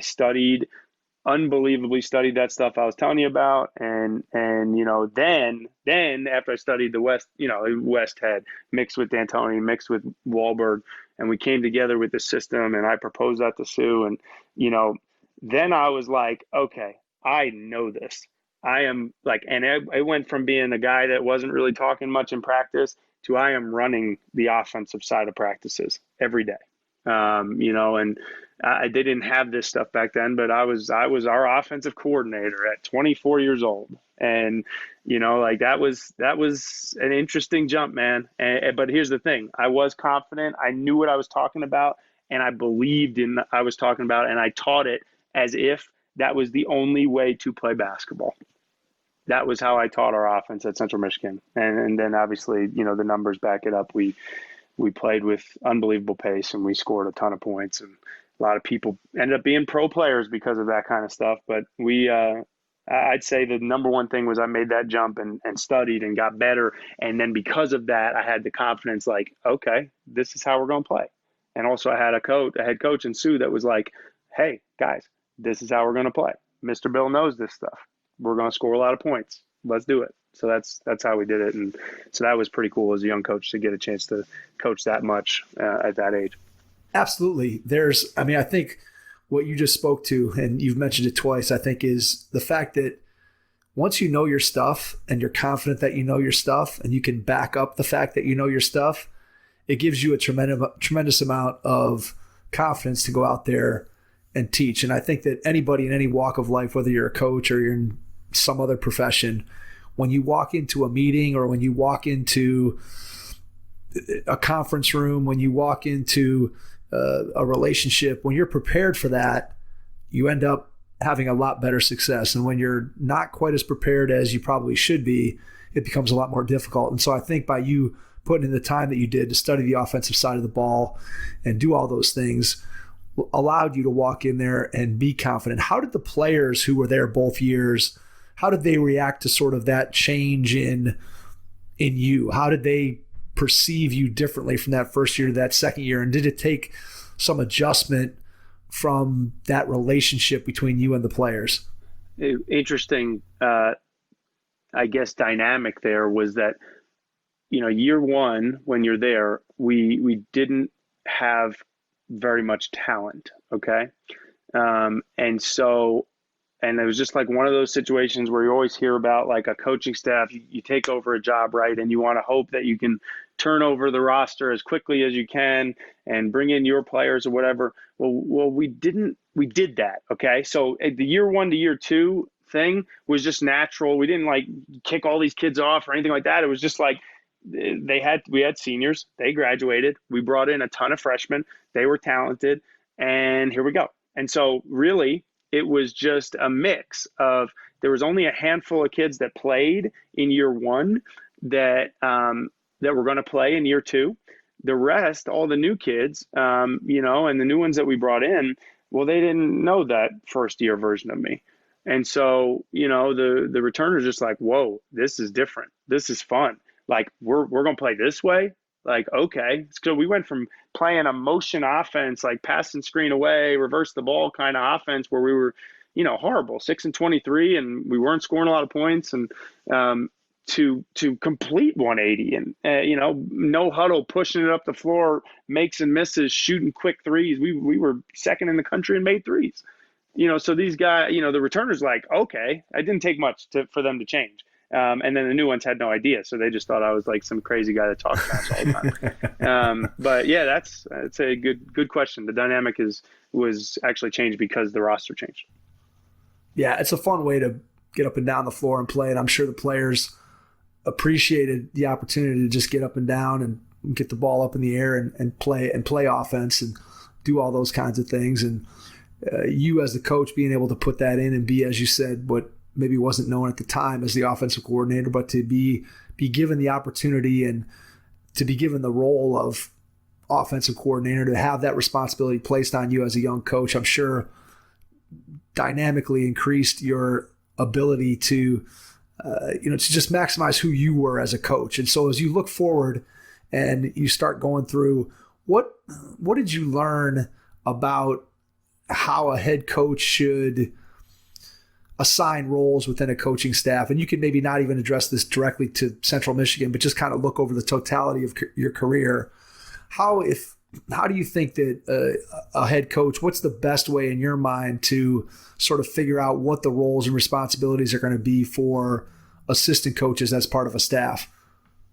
unbelievably studied that stuff I was telling you about, and then after I studied the West Head mixed with D'Antoni, mixed with Wahlberg, and we came together with the system, and I proposed that to Sue, and then I was like, okay, I know this. I am like, and I went from being a guy that wasn't really talking much in practice to I am running the offensive side of practices every day. And they didn't have this stuff back then, but I was our offensive coordinator at 24 years old. And, that was an interesting jump, man. But here's the thing. I was confident. I knew what I was talking about, and I believed in what I was talking about, and I taught it as if that was the only way to play basketball. That was how I taught our offense at Central Michigan. And then obviously, the numbers back it up. We played with unbelievable pace, and we scored a ton of points, and a lot of people ended up being pro players because of that kind of stuff. But I'd say the number one thing was I made that jump and studied and got better. And then because of that, I had the confidence, like, okay, this is how we're going to play. And also I had a head coach in Sue that was like, hey guys, this is how we're going to play. Mr. Bill knows this stuff. We're going to score a lot of points. Let's do it. So that's how we did it. And so that was pretty cool as a young coach to get a chance to coach that much at that age. Absolutely. I think what you just spoke to, and you've mentioned it twice, I think is the fact that once you know your stuff and you're confident that you know your stuff and you can back up the fact that you know your stuff, it gives you a tremendous amount of confidence to go out there and teach. And I think that anybody in any walk of life, whether you're a coach or you're in some other profession, when you walk into a meeting or when you walk into a conference room, when you walk into a relationship, when you're prepared for that, you end up having a lot better success. And when you're not quite as prepared as you probably should be, it becomes a lot more difficult. And so I think by you putting in the time that you did to study the offensive side of the ball and do all those things allowed you to walk in there and be confident. How did the players who were there both years, how did they react to sort of that change in you? How did they perceive you differently from that first year to that second year? And did it take some adjustment from that relationship between you and the players? Interesting, I guess, dynamic there was that, year one, when you're there, we didn't have very much talent. Okay. And it was just like one of those situations where you always hear about like a coaching staff, you take over a job, right? And you want to hope that you can turn over the roster as quickly as you can and bring in your players or whatever. Well, we did that. Okay. So the year one to year two thing was just natural. We didn't like kick all these kids off or anything like that. It was just like we had seniors, they graduated. We brought in a ton of freshmen. They were talented, and here we go. And so really, it was just a mix of, there was only a handful of kids that played in year one that were going to play in year two. The rest, all the new kids, and the new ones that we brought in, well, they didn't know that first year version of me. And so, the returners just like, whoa, this is different. This is fun. Like, we're going to play this way. Like, okay. So we went from playing a motion offense, like pass and screen away, reverse the ball kind of offense where we were, horrible, 6-23, and we weren't scoring a lot of points, and to complete 180 and, no huddle, pushing it up the floor, makes and misses, shooting quick threes. We were second in the country and made threes, so these guys, the returners like, okay, it didn't take much for them to change. And then the new ones had no idea. So they just thought I was like some crazy guy that talks fast all the time. But yeah, that's a good question. The dynamic was actually changed because the roster changed. Yeah, it's a fun way to get up and down the floor and play. And I'm sure the players appreciated the opportunity to just get up and down and get the ball up in the air and play offense and do all those kinds of things. And you as the coach being able to put that in and be, as you said, what maybe wasn't known at the time as the offensive coordinator, but to be given the opportunity and to be given the role of offensive coordinator, to have that responsibility placed on you as a young coach, I'm sure dynamically increased your ability to just maximize who you were as a coach. And so as you look forward and you start going through, what did you learn about how a head coach should assign roles within a coaching staff? And you can maybe not even address this directly to Central Michigan, but just kind of look over the totality of your career. How do you think that a head coach, what's the best way in your mind to sort of figure out what the roles and responsibilities are going to be for assistant coaches as part of a staff?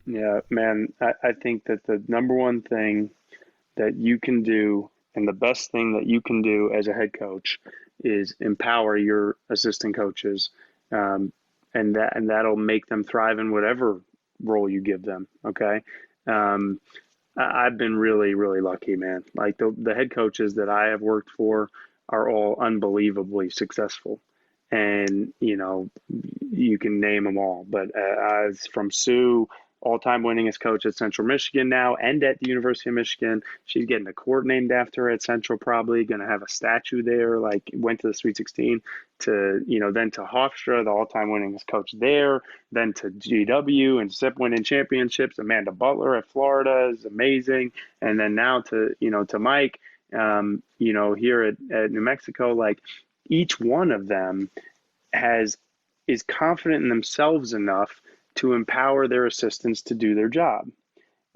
Yeah, man, I think that the number one thing that you can do and the best thing that you can do as a head coach is empower your assistant coaches, and that'll make them thrive in whatever role you give them. Okay. I've been really, really lucky, man. Like the head coaches that I have worked for are all unbelievably successful. And, you can name them all. But as from Sue, all-time winningest coach at Central Michigan now and at the University of Michigan. She's getting a court named after her at Central, probably going to have a statue there, like went to the Sweet 16 to, then to Hofstra, the all-time winningest coach there, then to GW and SIP winning championships. Amanda Butler at Florida is amazing. And then now to Mike, here at New Mexico, like each one of them is confident in themselves enough to empower their assistants to do their job.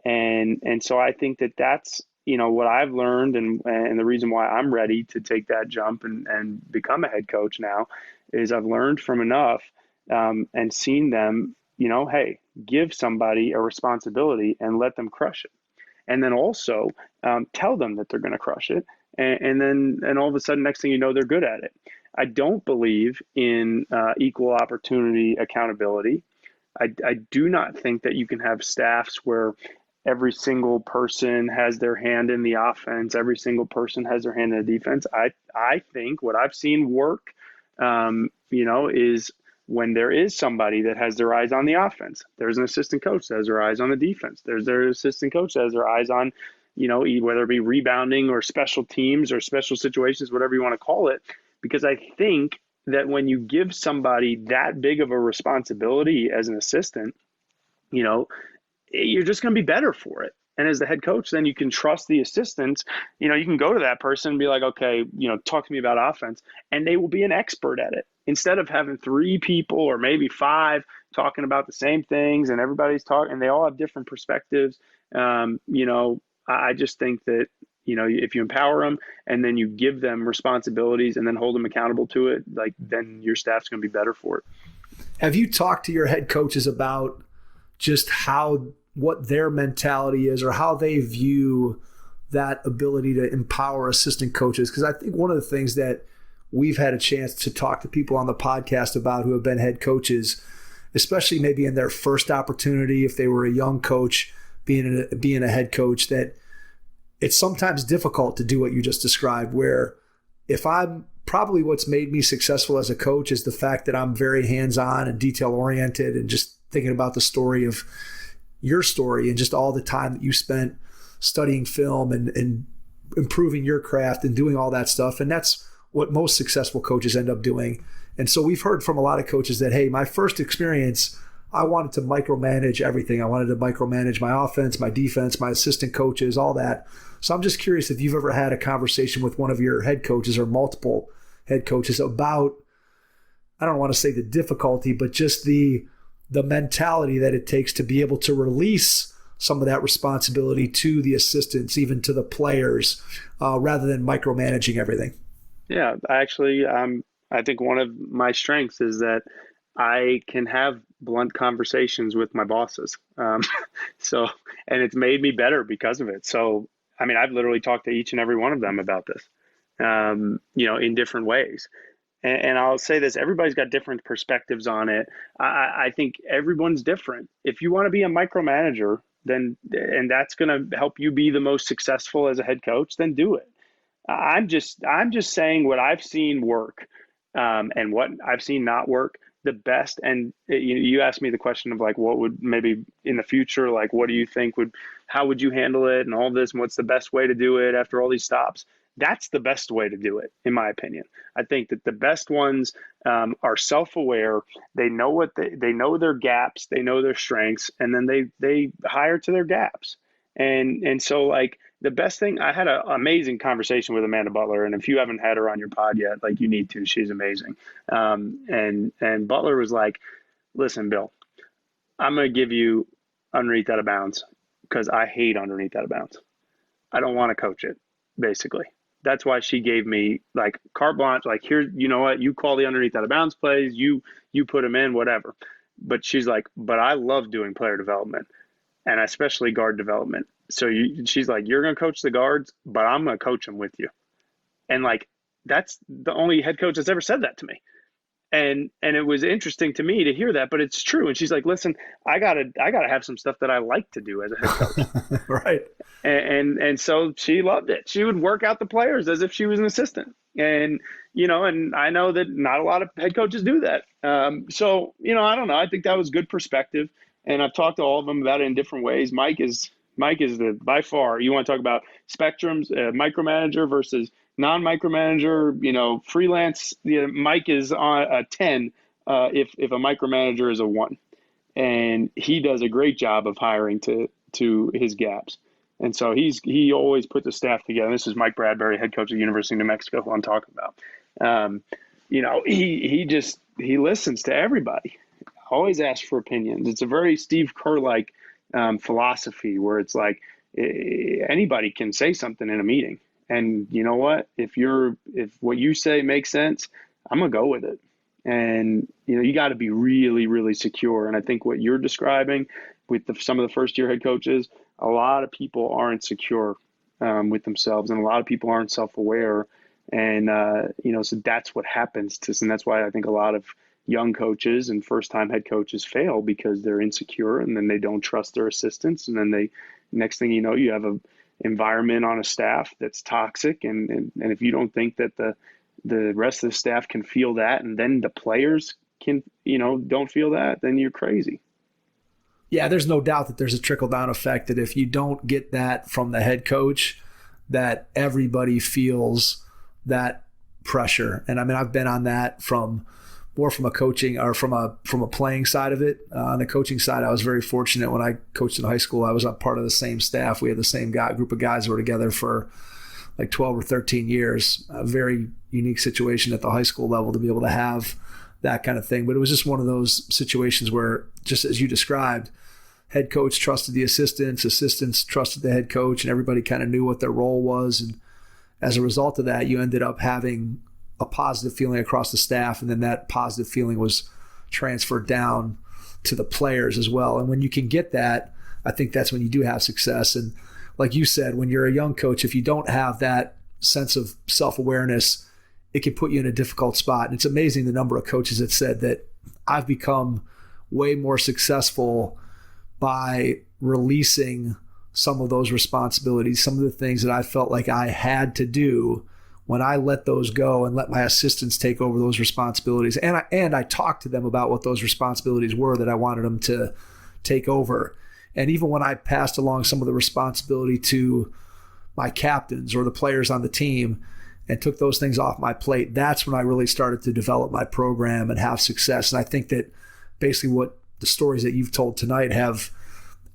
And so I think that's, what I've learned and the reason why I'm ready to take that jump and become a head coach now is I've learned from enough and seen them, hey, give somebody a responsibility and let them crush it. And then also tell them that they're going to crush it. And then all of a sudden, next thing you know, they're good at it. I don't believe in equal opportunity accountability. I do not think that you can have staffs where every single person has their hand in the offense, every single person has their hand in the defense. I think what I've seen work, is when there is somebody that has their eyes on the offense. There's an assistant coach that has their eyes on the defense. There's their assistant coach that has their eyes on, whether it be rebounding or special teams or special situations, whatever you want to call it. Because I think that when you give somebody that big of a responsibility as an assistant, you're just going to be better for it. And as the head coach, then you can trust the assistants. You can go to that person and be like, okay, talk to me about offense, and they will be an expert at it. Instead of having 3 people or maybe 5 talking about the same things and everybody's talking and they all have different perspectives. I just think that, if you empower them and then you give them responsibilities and then hold them accountable to it, like then your staff's going to be better for it. Have you talked to your head coaches about just what their mentality is or how they view that ability to empower assistant coaches? Because I think one of the things that we've had a chance to talk to people on the podcast about who have been head coaches, especially maybe in their first opportunity, if they were a young coach being a head coach, that it's sometimes difficult to do what you just described, where probably what's made me successful as a coach is the fact that I'm very hands-on and detail-oriented and just thinking about the story of your story and just all the time that you spent studying film and improving your craft and doing all that stuff. And that's what most successful coaches end up doing. And so we've heard from a lot of coaches that, hey, my first experience, I wanted to micromanage everything. I wanted to micromanage my offense, my defense, my assistant coaches, all that. So I'm just curious if you've ever had a conversation with one of your head coaches or multiple head coaches about, I don't want to say the difficulty, but just the mentality that it takes to be able to release some of that responsibility to the assistants, even to the players, rather than micromanaging everything. Yeah, actually, I think one of my strengths is that I can have blunt conversations with my bosses. And it's made me better because of it. So, I've literally talked to each and every one of them about this, in different ways. And I'll say this, everybody's got different perspectives on it. I think everyone's different. If you want to be a micromanager, and that's going to help you be the most successful as a head coach, then do it. I'm just saying what I've seen work, and what I've seen not work. the best. And you asked me the question of like, what would maybe in the future, like, what do you think how would you handle it and all this, and what's the best way to do it after all these stops? That's the best way to do it, in my opinion. I think that the best ones are self-aware. They know they know their gaps, they know their strengths, and then they hire to their gaps. And so like the best thing, I had an amazing conversation with Amanda Butler, and if you haven't had her on your pod yet, like you need to. She's amazing. And Butler was like, "Listen, Bill, I'm going to give you underneath out of bounds because I hate underneath out of bounds. I don't want to coach it, basically." That's why she gave me like carte blanche, like, here, you know what, you call the underneath out of bounds plays, you put them in, whatever. But she's like, but I love doing player development, and especially guard development. So she's like, you're going to coach the guards, but I'm going to coach them with you. And like, that's the only head coach that's ever said that to me. And it was interesting to me to hear that, but it's true. And she's like, listen, I gotta have some stuff that I like to do as a head coach. Right. And so she loved it. She would work out the players as if she was an assistant. And, and I know that not a lot of head coaches do that. So, I don't know. I think that was good perspective. And I've talked to all of them about it in different ways. Mike is the, by far, you want to talk about spectrums, micromanager versus non-micromanager, freelance. Mike is on a 10 if a micromanager is a 1. And he does a great job of hiring to his gaps. And so he always puts a staff together. This is Mike Bradbury, head coach of the University of New Mexico, who I'm talking about. He listens to everybody, always asks for opinions. It's a very Steve Kerr-like philosophy where it's like anybody can say something in a meeting. And you know what? If what you say makes sense, I'm going to go with it. And, you got to be really, really secure. And I think what you're describing with some of the first year head coaches, a lot of people aren't secure with themselves, and a lot of people aren't self-aware. And, so that's what happens to us. And that's why I think a lot of young coaches and first-time head coaches fail, because they're insecure, and then they don't trust their assistants. And then next thing you know, you have a environment on a staff that's toxic, and if you don't think that the rest of the staff can feel that, and then the players can don't feel that, then you're crazy. Yeah, there's no doubt that there's a trickle-down effect, that if you don't get that from the head coach, that everybody feels that pressure. And I mean, I've been on that more from a coaching or from a playing side of it. On the coaching side, I was very fortunate. When I coached in high school, I was a part of the same staff. We had the same group of guys who were together for like 12 or 13 years. A very unique situation at the high school level to be able to have that kind of thing. But it was just one of those situations where, just as you described, head coach trusted the assistants trusted the head coach, and everybody kind of knew what their role was. And as a result of that, you ended up having a positive feeling across the staff, and then that positive feeling was transferred down to the players as well. And when you can get that, I think that's when you do have success. And like you said, when you're a young coach, if you don't have that sense of self-awareness, it can put you in a difficult spot. And it's amazing the number of coaches that said that I've become way more successful by releasing some of those responsibilities, some of the things that I felt like I had to do. When I let those go and let my assistants take over those responsibilities, and I talked to them about what those responsibilities were that I wanted them to take over. And even when I passed along some of the responsibility to my captains or the players on the team and took those things off my plate, that's when I really started to develop my program and have success. And I think that basically what the stories that you've told tonight have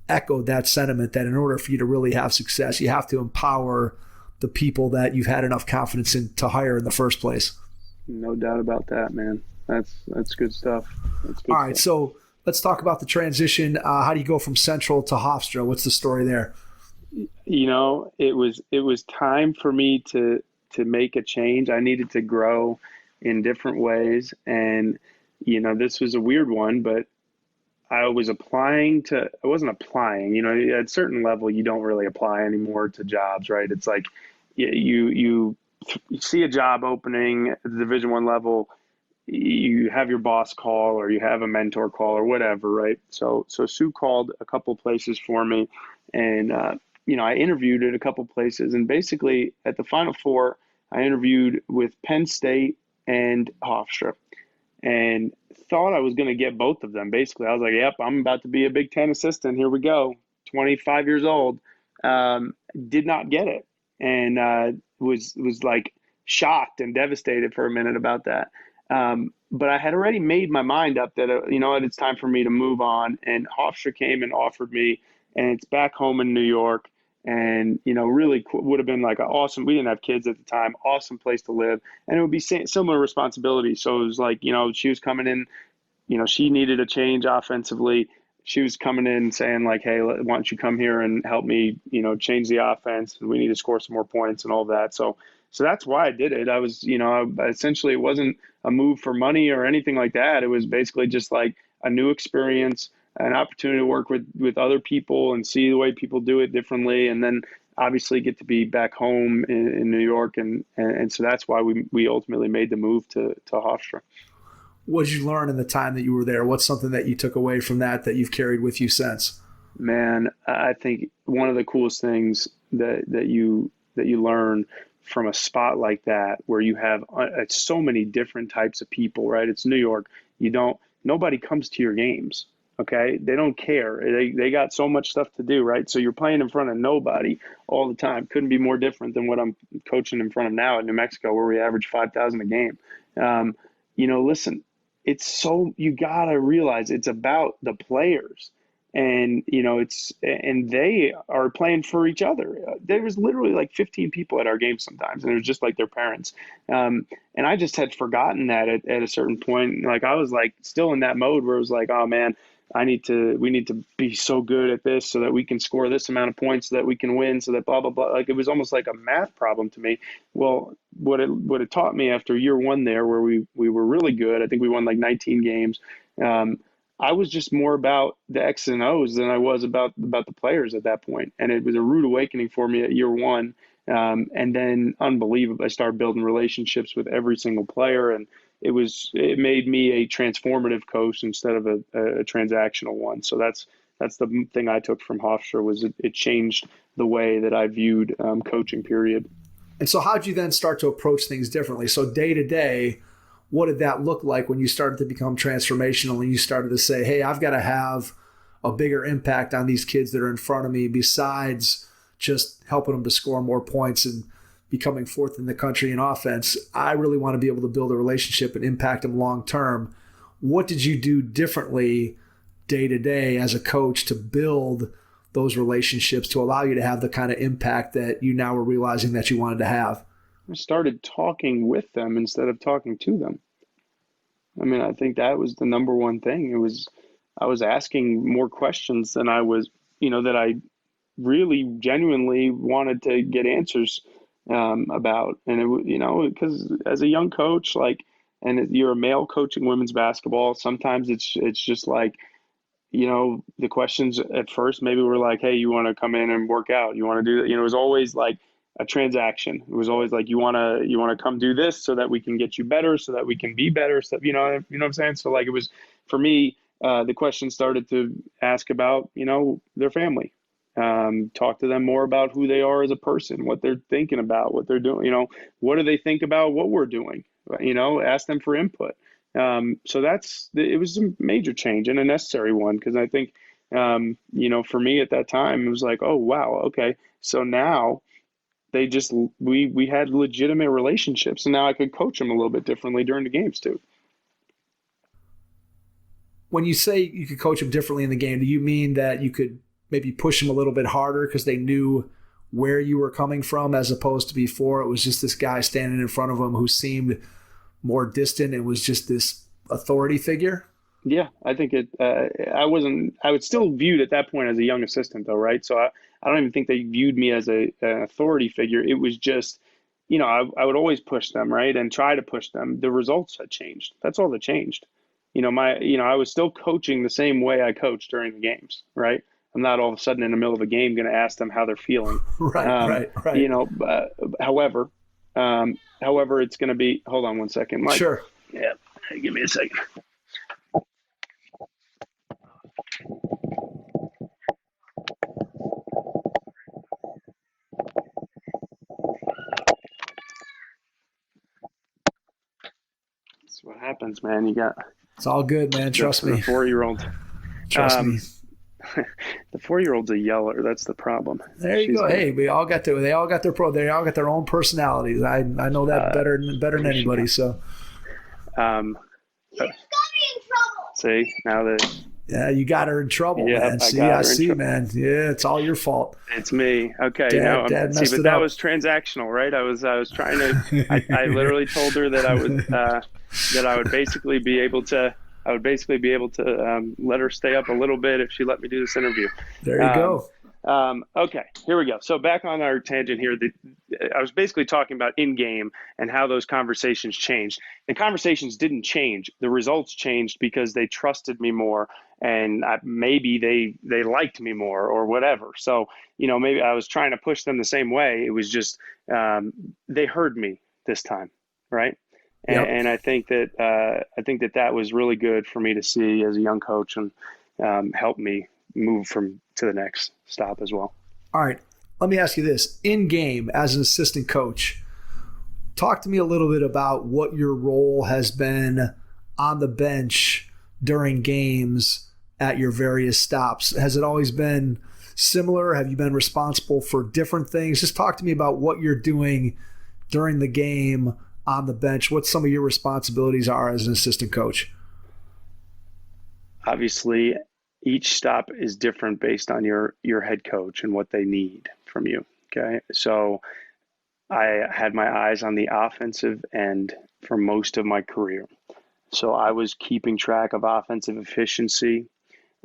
echoed that sentiment, that in order for you to really have success, you have to empower the people that you've had enough confidence in to hire in the first place. No doubt about that, man. That's good stuff. That's good. All right, so let's talk about the transition. How do you go from Central to Hofstra? What's the story there? It was time for me to make a change. I needed to grow in different ways, and this was a weird one, but I wasn't applying. At a certain level, you don't really apply anymore to jobs, right? It's like you see a job opening at the Division I level, you have your boss call or you have a mentor call or whatever, right? So Sue called a couple places for me, and I interviewed at a couple places, and basically at the Final Four, I interviewed with Penn State and Hofstra. and thought I was going to get both of them. Basically, I was like, "Yep, I'm about to be a Big Ten assistant. Here we go." 25 years old, did not get it, and was like shocked and devastated for a minute about that. But I had already made my mind up that it's time for me to move on. And Hofstra came and offered me, and it's back home in New York. And really would have been like an awesome. We didn't have kids at the time. Awesome place to live, and it would be similar responsibility. So it was like she was coming in. She needed a change offensively. She was coming in saying like, "Hey, why don't you come here and help me? Change the offense. We need to score some more points and all that." So that's why I did it. I was, essentially it wasn't a move for money or anything like that. It was basically just like a new experience, an opportunity to work with other people and see the way people do it differently. And then obviously get to be back home in New York. And so that's why we ultimately made the move to Hofstra. What did you learn in the time that you were there? What's something that you took away from that you've carried with you since? Man, I think one of the coolest things that you learn from a spot like that, where you have so many different types of people, right? It's New York. Nobody comes to your games. Okay. They don't care. They got so much stuff to do, right? So you're playing in front of nobody all the time. Couldn't be more different than what I'm coaching in front of now at New Mexico, where we average 5,000 a game. Listen, you gotta realize it's about the players. And and they are playing for each other. There was literally like 15 people at our game sometimes, and it was just like their parents. And I just had forgotten that at a certain point. Like I was like still in that mode where it was like, oh man, we need to be so good at this so that we can score this amount of points so that we can win, so that blah blah blah. Like it was almost like a math problem to me. Well, what it taught me after year one there, where we were really good. I think we won like 19 games. I was just more about the X's and O's than I was about the players at that point. And it was a rude awakening for me at year one. And then unbelievable, I started building relationships with every single player. And it made me a transformative coach instead of a transactional one. So that's the thing I took from Hofstra, was it changed the way that I viewed coaching, period. And so how'd you then start to approach things differently? So day to day, what did that look like when you started to become transformational and you started to say, hey, I've got to have a bigger impact on these kids that are in front of me besides just helping them to score more points and becoming fourth in the country in offense? I really want to be able to build a relationship and impact them long term. What did you do differently day to day as a coach to build those relationships to allow you to have the kind of impact that you now were realizing that you wanted to have? I started talking with them instead of talking to them. I mean, I think that was the number one thing. I was asking more questions than I was, that I really genuinely wanted to get answers about. And because as a young coach, and you're a male coaching women's basketball, sometimes it's just like, the questions at first maybe were like, hey, you want to come in and work out? You want to do that? It was always like a transaction. It was always like, you want to come do this so that we can get you better, so that we can be better. So, you know what I'm saying? So like, it was, for me, the question started to ask about, their family, talk to them more about who they are as a person, what they're thinking about, what they're doing, what do they think about what we're doing, ask them for input. So it was a major change and a necessary one, because I think, for me at that time, it was like, oh, wow, okay. So now we had legitimate relationships, and now I could coach them a little bit differently during the games too. When you say you could coach them differently in the game, do you mean that you could maybe push them a little bit harder because they knew where you were coming from, as opposed to before it was just this guy standing in front of them who seemed more distant and was just this authority figure? Yeah, I think I was still viewed at that point as a young assistant though, right? So I don't even think they viewed me as an authority figure. It was just, I would always push them, right? And try to push them. The results had changed. That's all that changed. I was still coaching the same way I coached during the games, right? I'm not all of a sudden in the middle of a game going to ask them how they're feeling. Right. However, it's going to be, hold on one second, Mike. Sure. Yeah. Give me a second. what happens, man. You got It's all good, man. Trust me. The 4-year-old. Trust me. The 4-year-old's a yeller. That's the problem. There you go. Hey, they all got their own personalities. I know that better than anybody. So, see now that. Yeah, you got her in trouble, Yeah, man. I see, man. Yeah, it's all your fault. It's me. Okay, Dad messed it that up. was transactional, right? I was trying to. I literally told her that I would basically be able to. Let her stay up a little bit if she let me do this interview. There you go. Okay, here we go. So back on our tangent here, I was basically talking about in-game and how those conversations changed. The conversations didn't change. The results changed because they trusted me more, and maybe they liked me more or whatever. So, maybe I was trying to push them the same way. It was just they heard me this time, right? Yep. And I think that was really good for me to see as a young coach, and helped me move to the next stop as well. All right. Let me ask you this. In game, as an assistant coach, talk to me a little bit about what your role has been on the bench during games at your various stops. Has it always been similar? Have you been responsible for different things? Just talk to me about what you're doing during the game on the bench, what some of your responsibilities are as an assistant coach. Obviously, each stop is different based on your head coach and what they need from you. Okay. So I had my eyes on the offensive end for most of my career. So I was keeping track of offensive efficiency.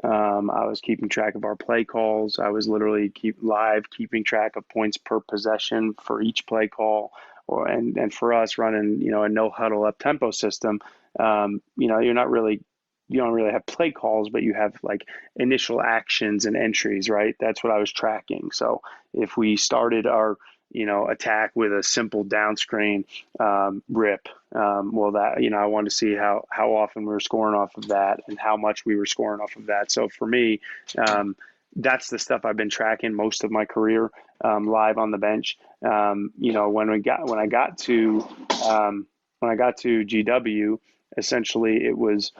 I was keeping track of our play calls. I was literally keeping track of points per possession for each play call. And for us running, a no huddle up tempo system, you don't really have play calls, but you have like initial actions and entries, right? That's what I was tracking. So if we started our, attack with a simple down screen rip, I wanted to see how often we were scoring off of that and how much we were scoring off of that. So for me, that's the stuff I've been tracking most of my career, live on the bench. When I got to GW, essentially it was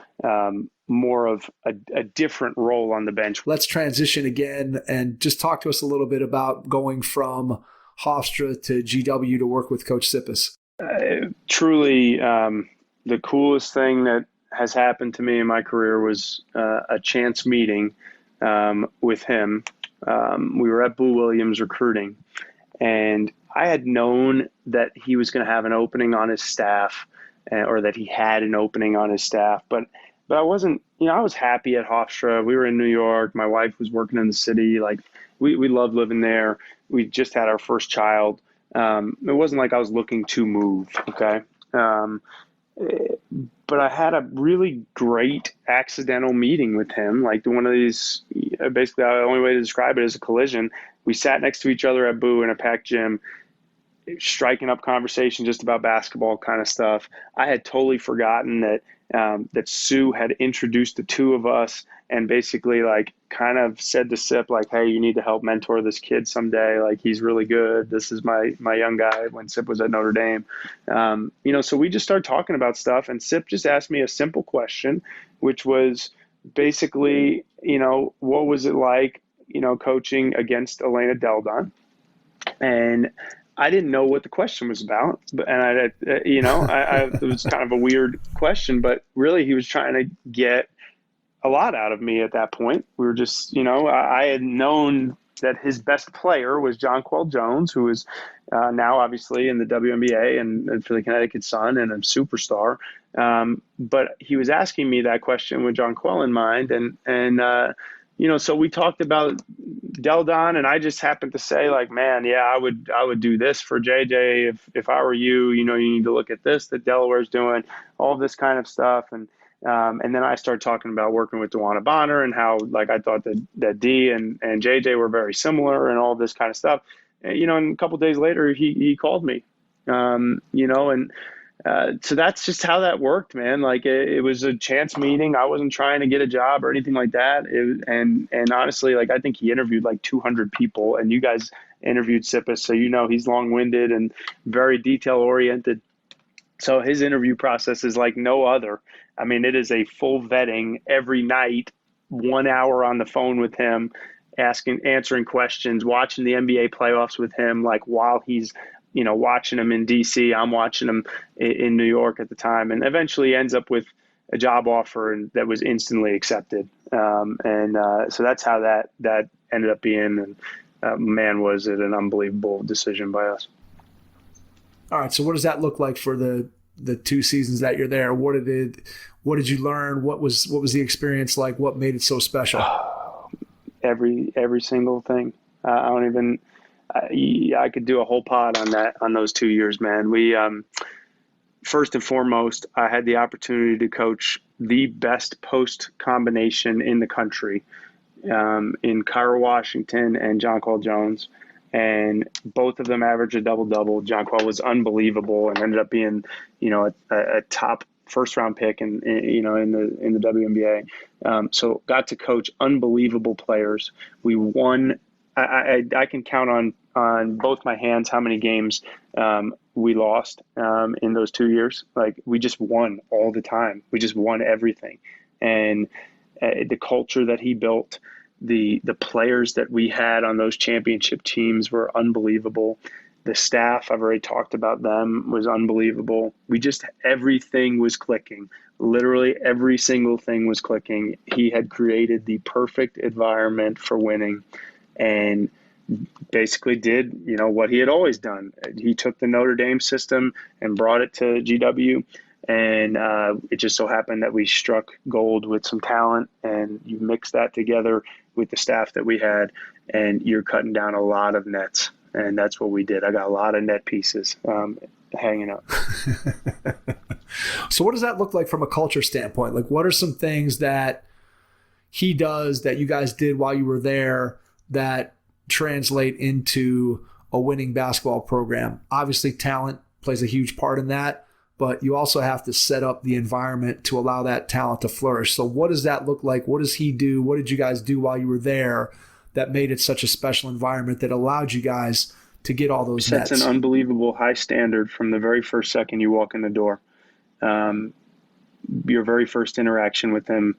more of a different role on the bench. Let's transition again and just talk to us a little bit about going from Hofstra to GW to work with Coach Sippes. Truly, the coolest thing that has happened to me in my career was a chance meeting with him. We were at Boo Williams recruiting, and I had known that he was going to have an opening on his staff, or that he had an opening on his staff, but I wasn't, I was happy at Hofstra. We were in New York. My wife was working in the city. Like we loved living there. We just had our first child. It wasn't like I was looking to move. Okay. But I had a really great accidental meeting with him. Like one of these, basically the only way to describe it is a collision. We sat next to each other at Boo in a packed gym, striking up conversation just about basketball kind of stuff. I had totally forgotten that Sue had introduced the two of us and basically like kind of said to Sip, like, hey, you need to help mentor this kid someday. Like, he's really good. This is my young guy when Sip was at Notre Dame. So we just started talking about stuff, and Sip just asked me a simple question, which was basically, what was it like, coaching against Elena Deldon? And I didn't know what the question was about, and it was kind of a weird question, but really he was trying to get a lot out of me at that point. We were just, I had known that his best player was Jonquel Jones, who is now obviously in the WNBA and for the Connecticut Sun and a superstar. But he was asking me that question with Jonquel in mind, and so we talked about Deldon, and I just happened to say, like, man, yeah, I would do this for JJ if I were you. You need to look at this that Delaware's doing, all this kind of stuff, and then I started talking about working with Dewana Bonner and how, like, I thought that D and JJ were very similar and all this kind of stuff. And a couple of days later, he called me, so that's just how that worked, man. Like it was a chance meeting. I wasn't trying to get a job or anything like that. And honestly, like I think he interviewed like 200 people, and you guys interviewed Sippes, so he's long-winded and very detail-oriented. So his interview process is like no other. I mean, it is a full vetting every night, 1 hour on the phone with him, answering questions, watching the NBA playoffs with him, like while he's, watching him in DC, I'm watching him in New York at the time, and eventually ends up with a job offer and that was instantly accepted. So that's how that ended up being. And man, was it an unbelievable decision by us. All right. So what does that look like for the 2 seasons that you're there? What did you learn? What was the experience like? What made it so special? Every single thing. I could do a whole pod on those 2 years, man. We, first and foremost, I had the opportunity to coach the best post combination in the country, in Kyra Washington and Jonquel Jones. And both of them averaged a double-double. Jonquel was unbelievable and ended up being, a top first-round pick in the WNBA. So got to coach unbelievable players. We won. I can count on both my hands how many games we lost in those 2 years. Like, we just won all the time. We just won everything. And the culture that he built, the players that we had on those championship teams were unbelievable. The staff, I've already talked about them, was unbelievable. Everything was clicking. Literally every single thing was clicking. He had created the perfect environment for winning and basically did, what he had always done. He took the Notre Dame system and brought it to GW. And it just so happened that we struck gold with some talent, and you mix that together with the staff that we had, and you're cutting down a lot of nets. And that's what we did. I got a lot of net pieces hanging up. So what does that look like from a culture standpoint? Like, what are some things that he does that you guys did while you were there that translate into a winning basketball program? Obviously, talent plays a huge part in that, but you also have to set up the environment to allow that talent to flourish. So what does that look like? What does he do? What did you guys do while you were there that made it such a special environment that allowed you guys to get all those nets? Sets an unbelievable high standard from the very first second you walk in the door. Your very first interaction with him,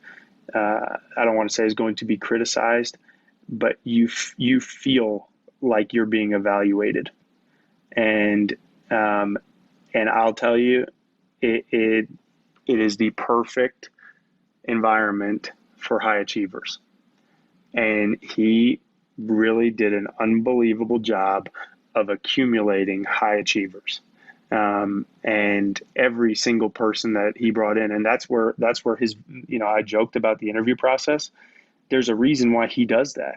I don't want to say is going to be criticized, but you feel like you're being evaluated. And I'll tell you, it is the perfect environment for high achievers. And he really did an unbelievable job of accumulating high achievers. And every single person that he brought in, and that's where his, I joked about the interview process. There's a reason why he does that.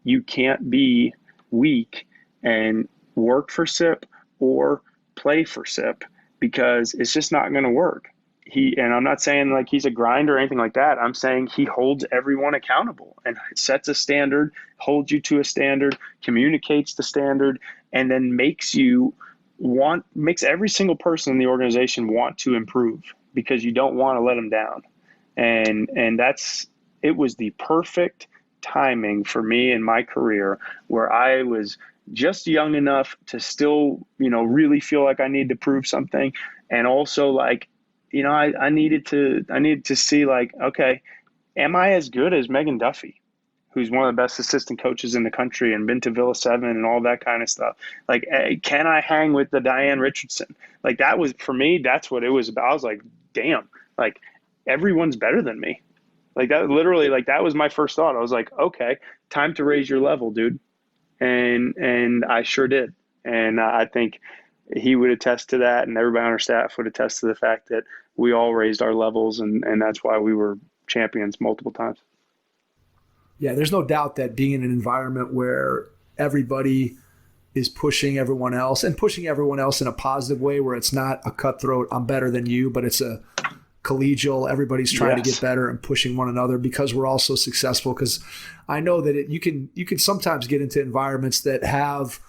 You can't be weak and work for SIP or play for SIP because it's just not going to work. And I'm not saying like he's a grinder or anything like that. I'm saying he holds everyone accountable and sets a standard, holds you to a standard, communicates the standard, and then makes every single person in the organization want to improve because you don't want to let them down. And it was the perfect timing for me in my career where I was just young enough to still, really feel like I need to prove something. And also like, I needed to see like, okay, am I as good as Megan Duffy, who's one of the best assistant coaches in the country and been to Villa 7 and all that kind of stuff? Like, can I hang with the Diane Richardson? Like, that was, for me, that's what it was about. I was like, damn, like everyone's better than me. Like that, literally, like that was my first thought. I was like, okay, time to raise your level, dude. And I sure did. And I think he would attest to that, and everybody on our staff would attest to the fact that we all raised our levels, and that's why we were champions multiple times. Yeah, there's no doubt that being in an environment where everybody is pushing everyone else and pushing everyone else in a positive way, where it's not a cutthroat, I'm better than you, but it's a collegial, everybody's trying to get better and pushing one another because we're all so successful. Because I know that you can sometimes get into environments that have,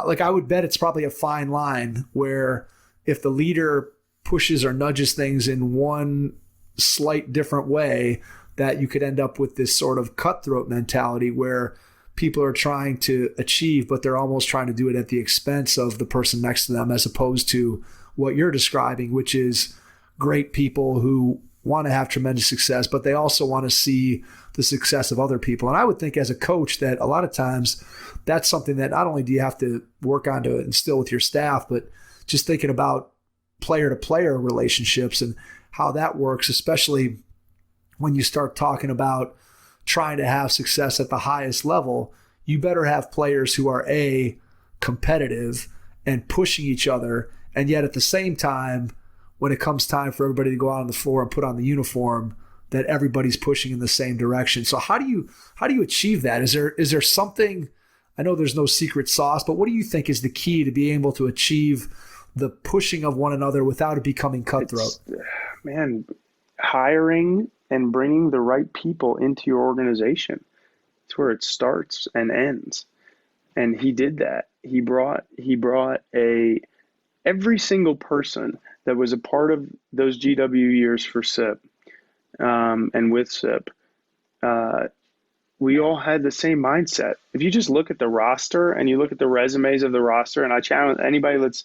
like, I would bet it's probably a fine line where if the leader pushes or nudges things in one slight different way, that you could end up with this sort of cutthroat mentality where people are trying to achieve, but they're almost trying to do it at the expense of the person next to them, as opposed to what you're describing, which is great people who want to have tremendous success, but they also want to see the success of other people. And I would think as a coach that a lot of times that's something that not only do you have to work on to instill with your staff, but just thinking about player-to-player relationships and how that works, especially when you start talking about trying to have success at the highest level. You better have players who are competitive and pushing each other, and yet at the same time, when it comes time for everybody to go out on the floor and put on the uniform, that everybody's pushing in the same direction. So how do you achieve that? Is there something? I know there's no secret sauce, but what do you think is the key to being able to achieve the pushing of one another without it becoming cutthroat? Hiring and bringing the right people into your organization. It's where it starts and ends. And he did that. He brought every single person that was a part of those GW years for SIP and with SIP. We all had the same mindset. If you just look at the roster and you look at the resumes of the roster, and I challenge anybody that's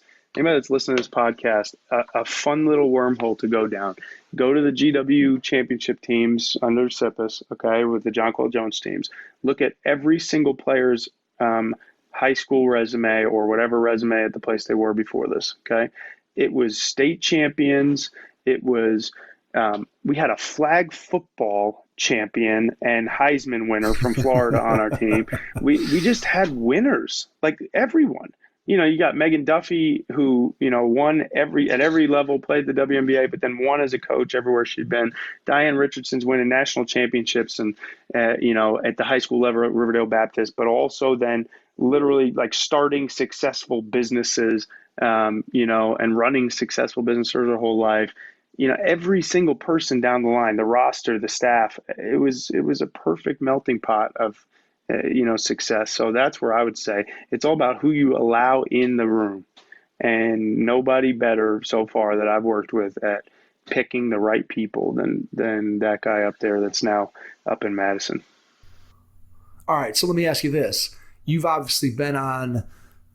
listening to this podcast, a fun little wormhole to go down. Go to the GW championship teams under SIPUS, okay, with the John Claude Jones teams. Look at every single player's high school resume or whatever resume at the place they were before this, okay? It was state champions. It was we had a flag football champion and Heisman winner from Florida on our team. We just had winners, like everyone. You got Megan Duffy, who, won at every level, played the WNBA, but then won as a coach everywhere she'd been. Diane Richardson's winning national championships and, at the high school level at Riverdale Baptist, but also then literally like starting successful businesses, and running successful businesses their whole life. Every single person down the line, the roster, the staff, it was a perfect melting pot of, success. So that's where I would say it's all about who you allow in the room, and nobody better so far that I've worked with at picking the right people than that guy up there that's now up in Madison. All right. So let me ask you this. You've obviously been on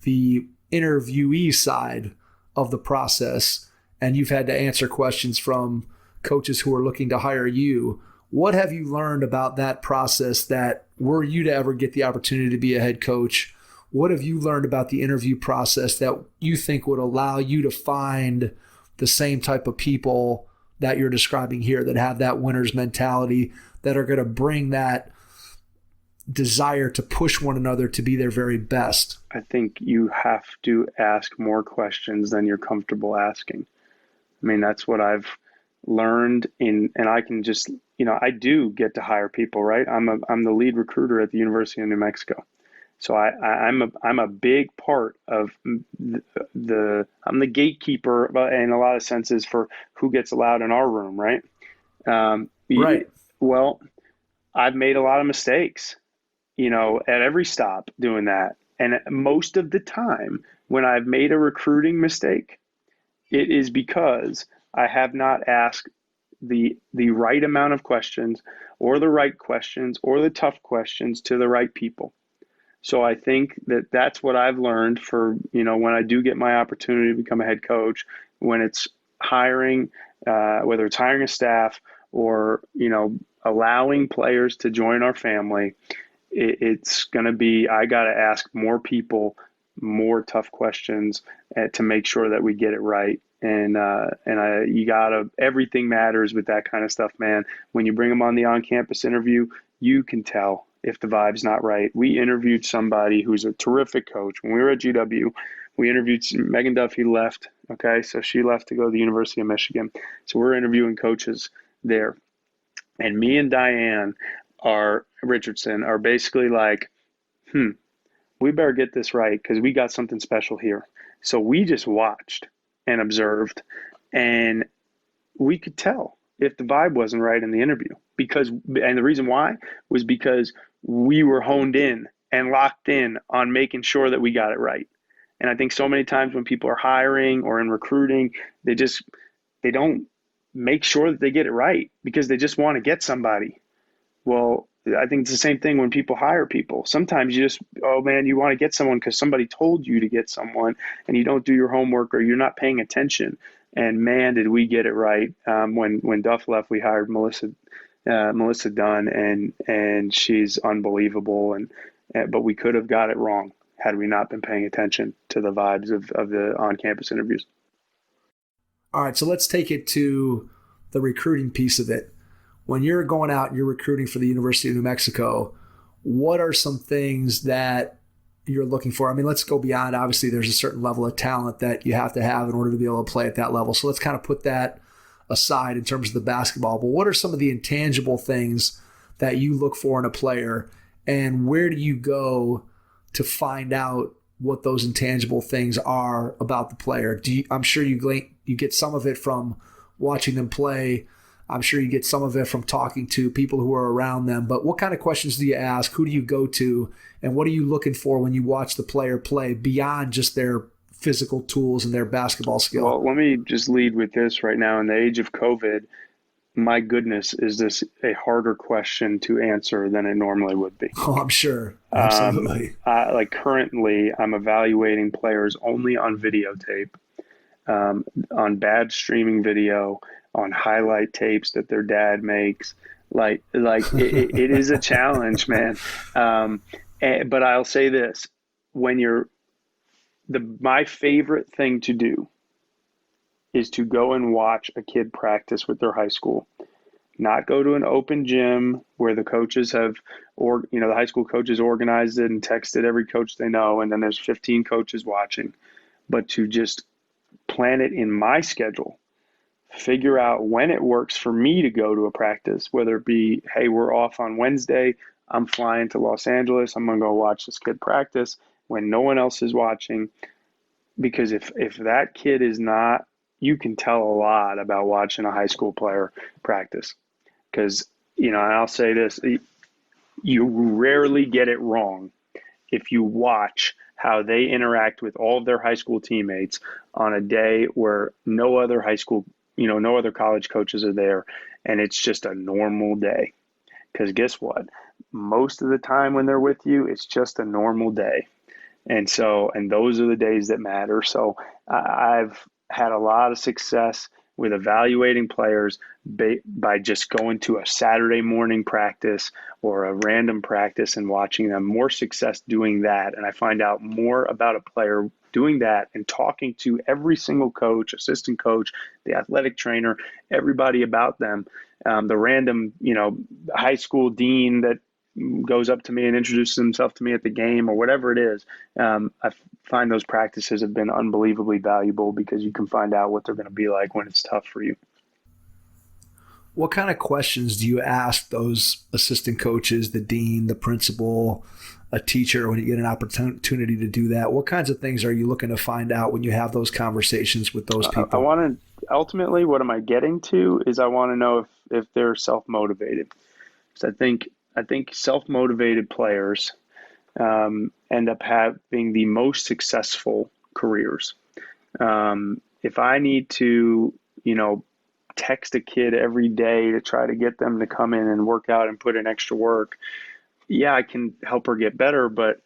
the interviewee side of the process, and you've had to answer questions from coaches who are looking to hire you. What have you learned about that process that were you to ever get the opportunity to be a head coach? What have you learned about the interview process that you think would allow you to find the same type of people that you're describing here, that have that winner's mentality, that are going to bring that desire to push one another to be their very best? I think you have to ask more questions than you're comfortable asking. I mean, that's what I've learned and I can just, I do get to hire people, right? I'm the lead recruiter at the University of New Mexico. So I'm a big part of I'm the gatekeeper in a lot of senses for who gets allowed in our room, right? Right. Well, I've made a lot of mistakes, at every stop doing that. And most of the time when I've made a recruiting mistake, it is because I have not asked the right amount of questions or the right questions or the tough questions to the right people. So I think that that's what I've learned for, when I do get my opportunity to become a head coach, when it's hiring, whether it's hiring a staff or, allowing players to join our family, it's going to be, I got to ask more people, more tough questions to make sure that we get it right. And everything matters with that kind of stuff, man. When you bring them on the on-campus interview, you can tell if the vibe's not right. We interviewed somebody who's a terrific coach. When we were at GW, we interviewed Megan Duffy left. Okay. So she left to go to the University of Michigan. So we're interviewing coaches there. And me and Diane Richardson are basically like, we better get this right because we got something special here. So we just watched and observed, and we could tell if the vibe wasn't right in the interview and the reason why was because we were honed in and locked in on making sure that we got it right. And I think so many times when people are hiring or in recruiting, they don't make sure that they get it right because they just want to get somebody. Well, I think it's the same thing when people hire people. Sometimes you just, oh man, you want to get someone because somebody told you to get someone, and you don't do your homework or you're not paying attention. And man, did we get it right. When Duff left, we hired Melissa Dunn, and she's unbelievable. But we could have got it wrong had we not been paying attention to the vibes of the on-campus interviews. All right, so let's take it to the recruiting piece of it. When you're going out and you're recruiting for the University of New Mexico, what are some things that you're looking for? I mean, let's go beyond. Obviously, there's a certain level of talent that you have to have in order to be able to play at that level. So let's kind of put that aside in terms of the basketball. But what are some of the intangible things that you look for in a player, and where do you go to find out what those intangible things are about the player? I'm sure you get some of it from watching them play. I'm sure you get some of it from talking to people who are around them. But what kind of questions do you ask? Who do you go to? And what are you looking for when you watch the player play beyond just their physical tools and their basketball skill? Well, let me just lead with this right now. In the age of COVID, my goodness, is this a harder question to answer than it normally would be? Oh, I'm sure. Absolutely. Like currently, I'm evaluating players only on videotape, on bad streaming video, on highlight tapes that their dad makes. It is a challenge, man. But I'll say this: my favorite thing to do is to go and watch a kid practice with their high school, not go to an open gym where the coaches have, the high school coaches organized it and texted every coach they know, and then there's 15 coaches watching, but to just plan it in my schedule, figure out when it works for me to go to a practice, whether it be, hey, we're off on Wednesday, I'm flying to Los Angeles, I'm going to go watch this kid practice when no one else is watching. Because if that kid is not, you can tell a lot about watching a high school player practice. Because, and I'll say this, you rarely get it wrong if you watch how they interact with all of their high school teammates on a day where no other college coaches are there, and it's just a normal day. Because guess what? Most of the time when they're with you, it's just a normal day. And those are the days that matter. So I've had a lot of success with evaluating players by just going to a Saturday morning practice or a random practice and watching them. More success doing that. And I find out more about a player doing that and talking to every single coach, assistant coach, the athletic trainer, everybody about them. The random, high school dean that goes up to me and introduces himself to me at the game or whatever it is. I find those practices have been unbelievably valuable because you can find out what they're going to be like when it's tough for you. What kind of questions do you ask those assistant coaches, the dean, the principal, a teacher, when you get an opportunity to do that? What kinds of things are you looking to find out when you have those conversations with those people? I want to, ultimately, what am I getting to is I want to know if they're self-motivated. Because I think self-motivated players end up having the most successful careers. If I need to, text a kid every day to try to get them to come in and work out and put in extra work, I can help her get better, but,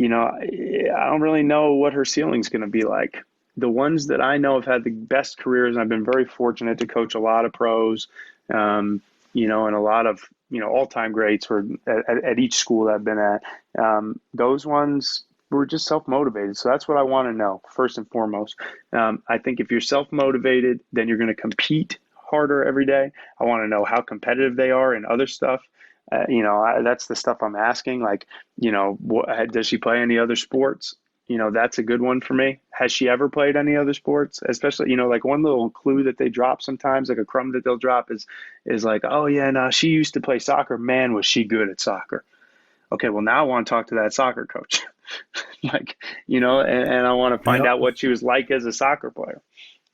I don't really know what her ceiling's going to be like. The ones that I know have had the best careers, and I've been very fortunate to coach a lot of pros, and a lot of, all-time greats at each school that I've been at. Those ones were just self-motivated. So that's what I want to know, first and foremost. I think if you're self-motivated, then you're going to compete harder every day. I want to know how competitive they are in other stuff. That's the stuff I'm asking. Like, does she play any other sports? That's a good one for me. Has she ever played any other sports? Especially, like one little clue that they drop sometimes, like a crumb that they'll drop is like, oh yeah, no, she used to play soccer. Man, was she good at soccer. Okay, well now I want to talk to that soccer coach. And I want to find out what she was like as a soccer player.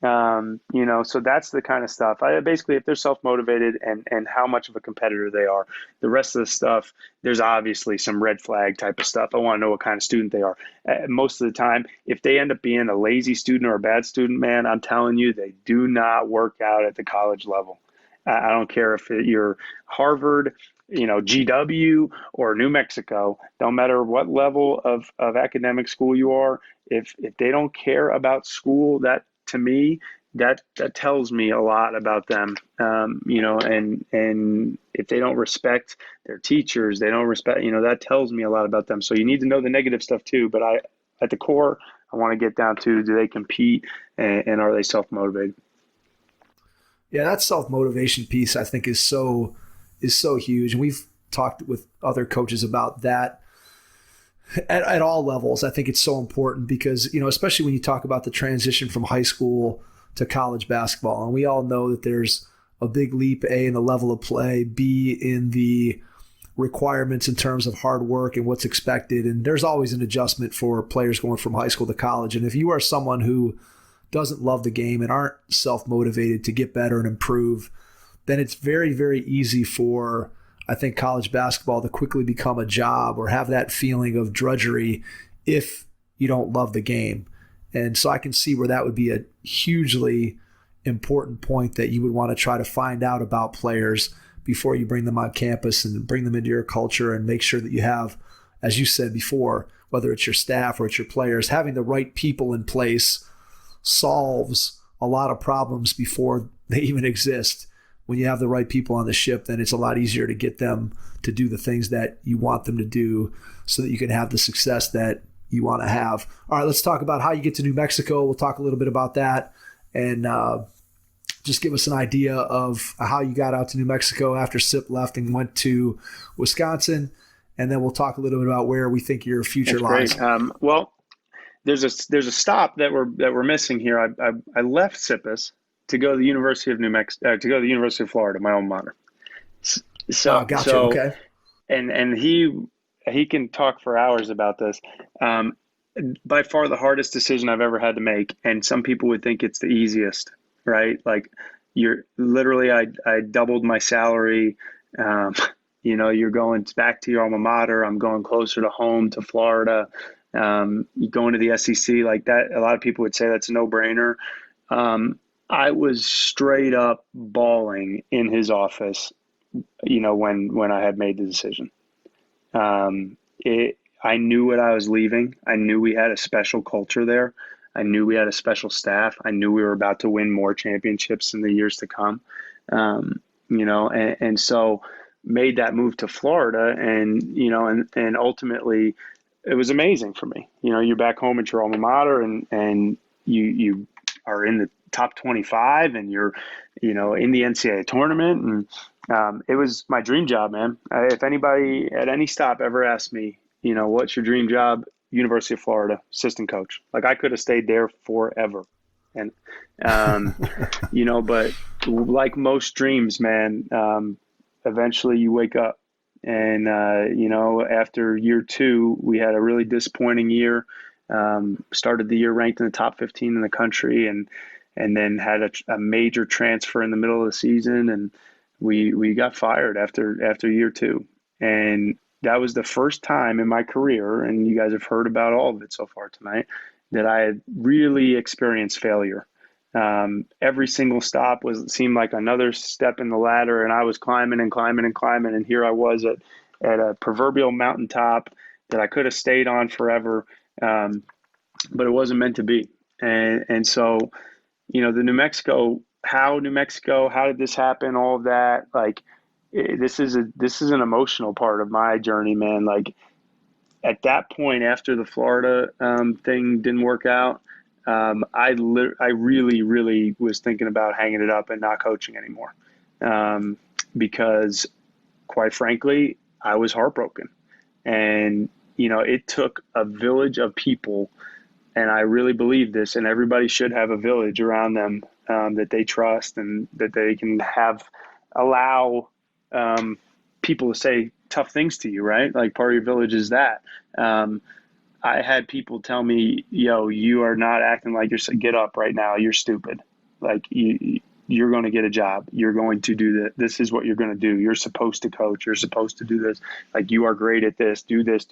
So that's the kind of stuff. Basically, if they're self-motivated and how much of a competitor they are, the rest of the stuff, there's obviously some red flag type of stuff. I want to know what kind of student they are. Most of the time, if they end up being a lazy student or a bad student, man, I'm telling you, they do not work out at the college level. I don't care if you're Harvard, GW or New Mexico, don't matter what level of academic school you are, if they don't care about school, that to me, that tells me a lot about them. And if they don't respect their teachers, they don't respect, that tells me a lot about them. So you need to know the negative stuff too. But at the core, I want to get down to, do they compete and are they self-motivated? Yeah, that self-motivation piece I think is so huge. And we've talked with other coaches about that at all levels. I think it's so important because, especially when you talk about the transition from high school to college basketball. And we all know that there's a big leap, A, in the level of play, B, in the requirements in terms of hard work and what's expected. And there's always an adjustment for players going from high school to college. And if you are someone who doesn't love the game and aren't self-motivated to get better and improve, then it's very, very easy for, I think, college basketball to quickly become a job or have that feeling of drudgery if you don't love the game. And so I can see where that would be a hugely important point that you would want to try to find out about players before you bring them on campus and bring them into your culture, and make sure that you have, as you said before, whether it's your staff or it's your players, having the right people in place solves a lot of problems before they even exist. When you have the right people on the ship, then it's a lot easier to get them to do the things that you want them to do so that you can have the success that you want to have. All right, let's talk about how you get to New Mexico. We'll talk a little bit about that and just give us an idea of how you got out to New Mexico after SIP left and went to Wisconsin. And then we'll talk a little bit about where we think your future lies. Well, there's a stop that we're missing here. I left SIPUS to go to the University of New Mexico, to go to the University of Florida, my alma mater. Gotcha. Okay. And he can talk for hours about this. By far the hardest decision I've ever had to make. And some people would think it's the easiest, right? Like you're literally, I doubled my salary. You're going back to your alma mater. I'm going closer to home, to Florida. You going to the SEC like that. A lot of people would say that's a no-brainer. I was straight up bawling in his office, when I had made the decision. I knew what I was leaving. I knew we had a special culture there. I knew we had a special staff. I knew we were about to win more championships in the years to come. And so made that move to Florida, and ultimately it was amazing for me. You're back home at your alma mater, and you are in the top 25, and you're, in the NCAA tournament. And it was my dream job, man. If anybody at any stop ever asked me, what's your dream job? University of Florida, assistant coach. Like I could have stayed there forever. And, but like most dreams, man, eventually you wake up. And, after year 2, we had a really disappointing year. Started the year ranked in the top 15 in the country, and then had a major transfer in the middle of the season, and we got fired after year 2. And that was the first time in my career, and you guys have heard about all of it so far tonight, that I had really experienced failure. Every single stop seemed like another step in the ladder, and I was climbing and climbing and climbing, and here I was at a proverbial mountaintop that I could have stayed on forever, but it wasn't meant to be. And so, the New Mexico, how did this happen? All of that, like, this is an emotional part of my journey, man. Like at that point, after the Florida thing didn't work out, I really, really was thinking about hanging it up and not coaching anymore, because quite frankly, I was heartbroken. And, it took a village of people, and I really believe this, and everybody should have a village around them that they trust and that they can allow people to say tough things to you, right? Like part of your village is that. I had people tell me, yo, you are not acting like get up right now. You're stupid. Like you're going to get a job. You're going to do that. This is what you're going to do. You're supposed to coach. You're supposed to do this. Like you are great at this, do this,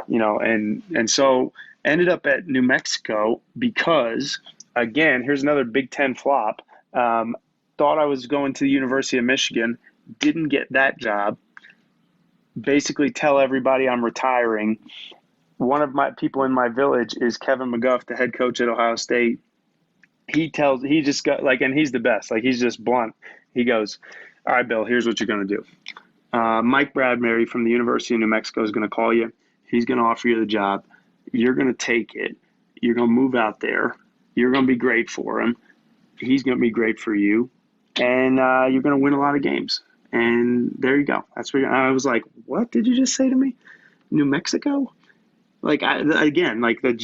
and so ended up at New Mexico because, again, here's another Big Ten flop. Thought I was going to the University of Michigan, didn't get that job. basically tell everybody I'm retiring. One of my people in my village is Kevin McGuff, the head coach at Ohio State. He just got like, and he's the best. Like, he's just blunt. He goes, all right, Bill, here's what you're going to do. Mike Bradbury from the University of New Mexico is going to call you. He's going to offer you the job. You're going to take it. You're going to move out there. You're going to be great for him. He's going to be great for you. And you're going to win a lot of games. And there you go. That's what I was like, what did you just say to me? New Mexico? Like, again, like like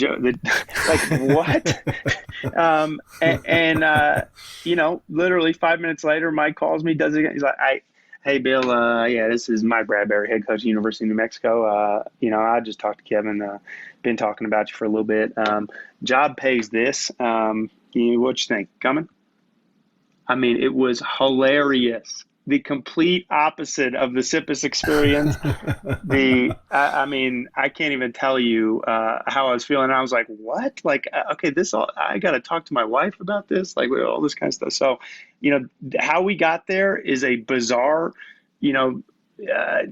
what? Literally 5 minutes later, Mike calls me, does it again. He's like, hey, Bill, this is Mike Bradbury, head coach of the University of New Mexico. I just talked to Kevin, been talking about you for a little bit. Job pays this. What you think? Coming? I mean, it was hilarious. The complete opposite of the Sippis experience. I can't even tell you how I was feeling. I was like, what? Like, okay, I got to talk to my wife about this, like all this kind of stuff. So, how we got there is a bizarre,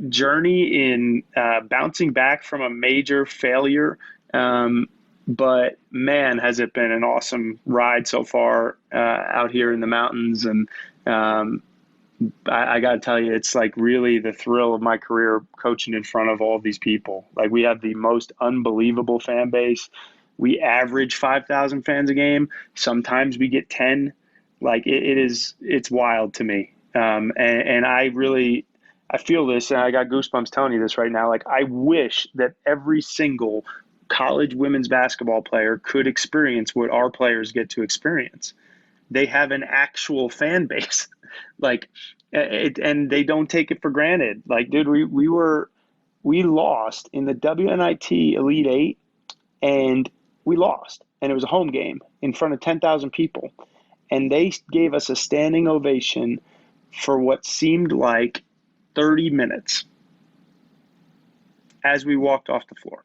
journey in bouncing back from a major failure. But man, has it been an awesome ride so far out here in the mountains. And I got to tell you, it's like really the thrill of my career coaching in front of all of these people. Like, we have the most unbelievable fan base. We average 5,000 fans a game. Sometimes we get 10. Like, it's wild to me. And I feel this, and I got goosebumps telling you this right now. Like, I wish that every single college women's basketball player could experience what our players get to experience. They have an actual fan base. Like, and they don't take it for granted. Like, dude, we lost in the WNIT Elite Eight, and we lost, and it was a home game in front of 10,000 people, and they gave us a standing ovation for what seemed like 30 minutes as we walked off the floor.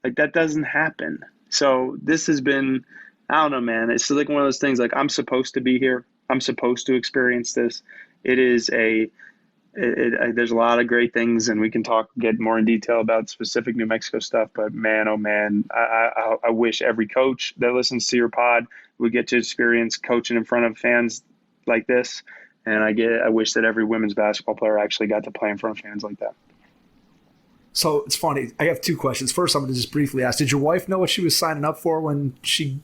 Like, that doesn't happen. So this has been, I don't know, man. It's like one of those things, like, I'm supposed to be here. I'm supposed to experience this. It is there's a lot of great things, and we can get more in detail about specific New Mexico stuff, but man, oh man, I wish every coach that listens to your pod would get to experience coaching in front of fans like this. And I wish that every women's basketball player actually got to play in front of fans like that. So it's funny. I have two questions. First, I'm going to just briefly ask, did your wife know what she was signing up for when she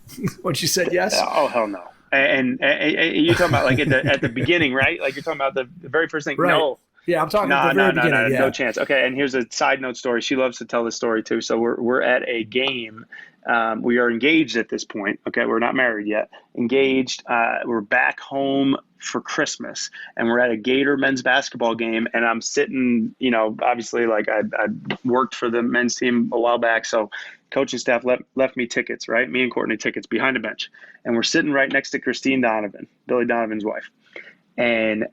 said yes? Oh, hell no. And you're talking about like at the beginning, right? Like, you're talking about the very first thing. Right. No. Yeah, I'm talking about the very beginning. No chance. Okay, and here's a side note story. She loves to tell this story too. So we're at a game. We are engaged at this point. Okay, we're not married yet. Engaged. We're back home for Christmas, and we're at a Gator men's basketball game. And I'm sitting, obviously, like I worked for the men's team a while back, so coaching staff left me tickets, right? Me and Courtney tickets behind a bench, and we're sitting right next to Christine Donovan, Billy Donovan's wife, and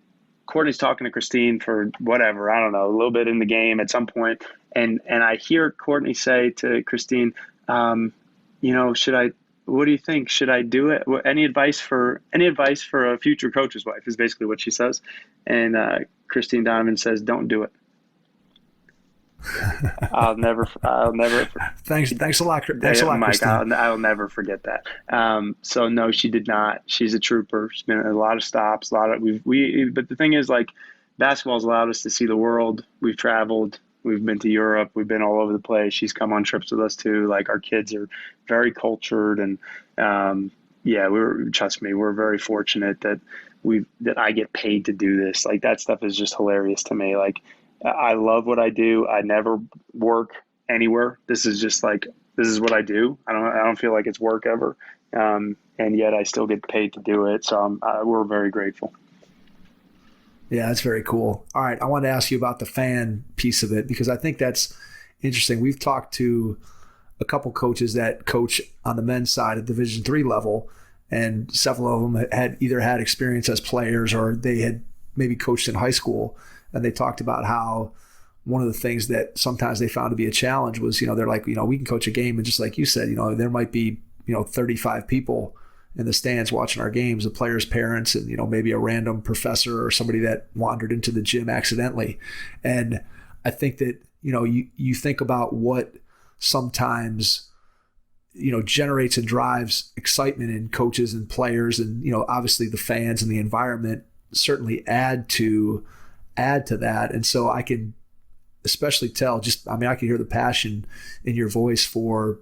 Courtney's talking to Christine for whatever, I don't know, a little bit in the game at some point, and I hear Courtney say to Christine, what do you think? Should I do it? Any advice for a future coach's wife is basically what she says. And Christine Donovan says, don't do it. I'll never. Thanks a lot. Mike, Christine. I'll never forget that. So no, she did not. She's a trooper. She's been at a lot of stops, but the thing is, like, basketball's allowed us to see the world. We've traveled. We've been to Europe. We've been all over the place. She's come on trips with us too. Like, our kids are very cultured, and trust me, we're very fortunate that I get paid to do this. Like, that stuff is just hilarious to me. Like, I love what I do. I never work anywhere. This is what I do. I don't feel like it's work ever. And yet I still get paid to do it. So we're very grateful. Yeah, that's very cool. All right. I wanted to ask you about the fan piece of it, because I think that's interesting. We've talked to a couple coaches that coach on the men's side at Division III level, and several of them had either had experience as players or they had maybe coached in high school. And they talked about how one of the things that sometimes they found to be a challenge was, they're like, we can coach a game, and just like you said, there might be, 35 people in the stands watching our games, the players' parents, and, maybe a random professor or somebody that wandered into the gym accidentally. And I think that, you think about what sometimes, generates and drives excitement in coaches and players, and, obviously the fans and the environment certainly add to that. And so I can especially tell I can hear the passion in your voice for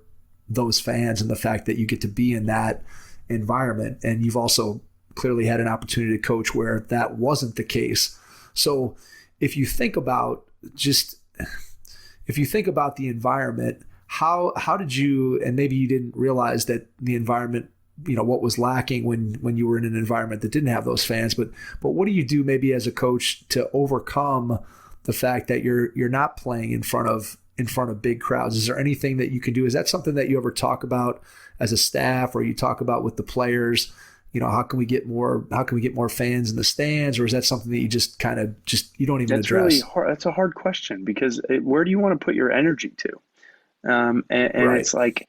those fans and the fact that you get to be in that environment. And you've also clearly had an opportunity to coach where that wasn't the case. So if you think about the environment, how did you, and maybe you didn't realize that the environment, what was lacking when you were in an environment that didn't have those fans, but what do you do maybe as a coach to overcome the fact that you're not playing in front of big crowds? Is there anything that you can do? Is that something that you ever talk about as a staff, or you talk about with the players? How can we get more fans in the stands, or is that something that you just kind of you don't even address? Really hard. That's a hard question, because where do you want to put your energy to? And Right. it's like,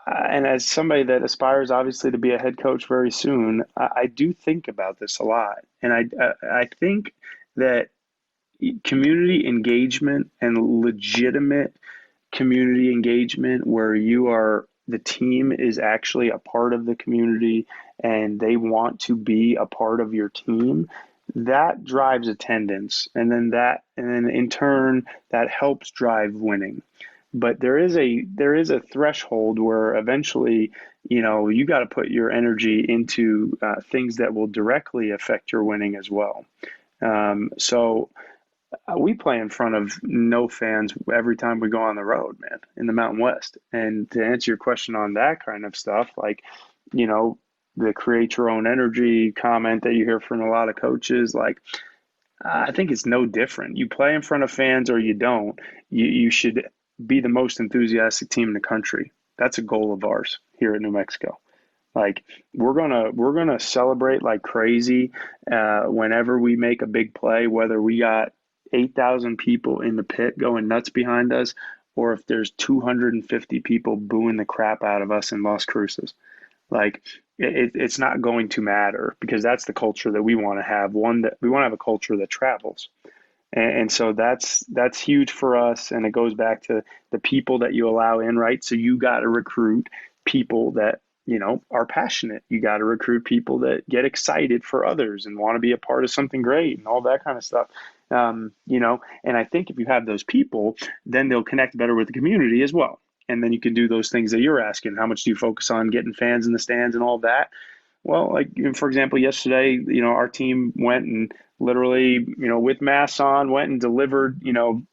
and as somebody that aspires obviously to be a head coach very soon, I do think about this a lot. And I think that community engagement and legitimate community engagement, where the team is actually a part of the community and they want to be a part of your team, that drives attendance. And then in turn, that helps drive winning. But there is a threshold where eventually, you got to put your energy into things that will directly affect your winning as well. So we play in front of no fans every time we go on the road, man, in the Mountain West. And to answer your question on that kind of stuff, like, the create your own energy comment that you hear from a lot of coaches, like, I think it's no different. You play in front of fans or you don't. You should be the most enthusiastic team in the country. That's a goal of ours here at New Mexico. Like, we're gonna celebrate like crazy whenever we make a big play, whether we got 8,000 people in the pit going nuts behind us, or if there's 250 people booing the crap out of us in Las Cruces. Like, it's not going to matter, because that's the culture that we want to have. That we want to have a culture that travels. And so that's huge for us. And it goes back to the people that you allow in, right? So you got to recruit people that, are passionate. You got to recruit people that get excited for others and want to be a part of something great and all that kind of stuff. And I think if you have those people, then they'll connect better with the community as well. And then you can do those things that you're asking. How much do you focus on getting fans in the stands and all that? Well, like, for example, yesterday, our team went and literally, with masks on, went and delivered,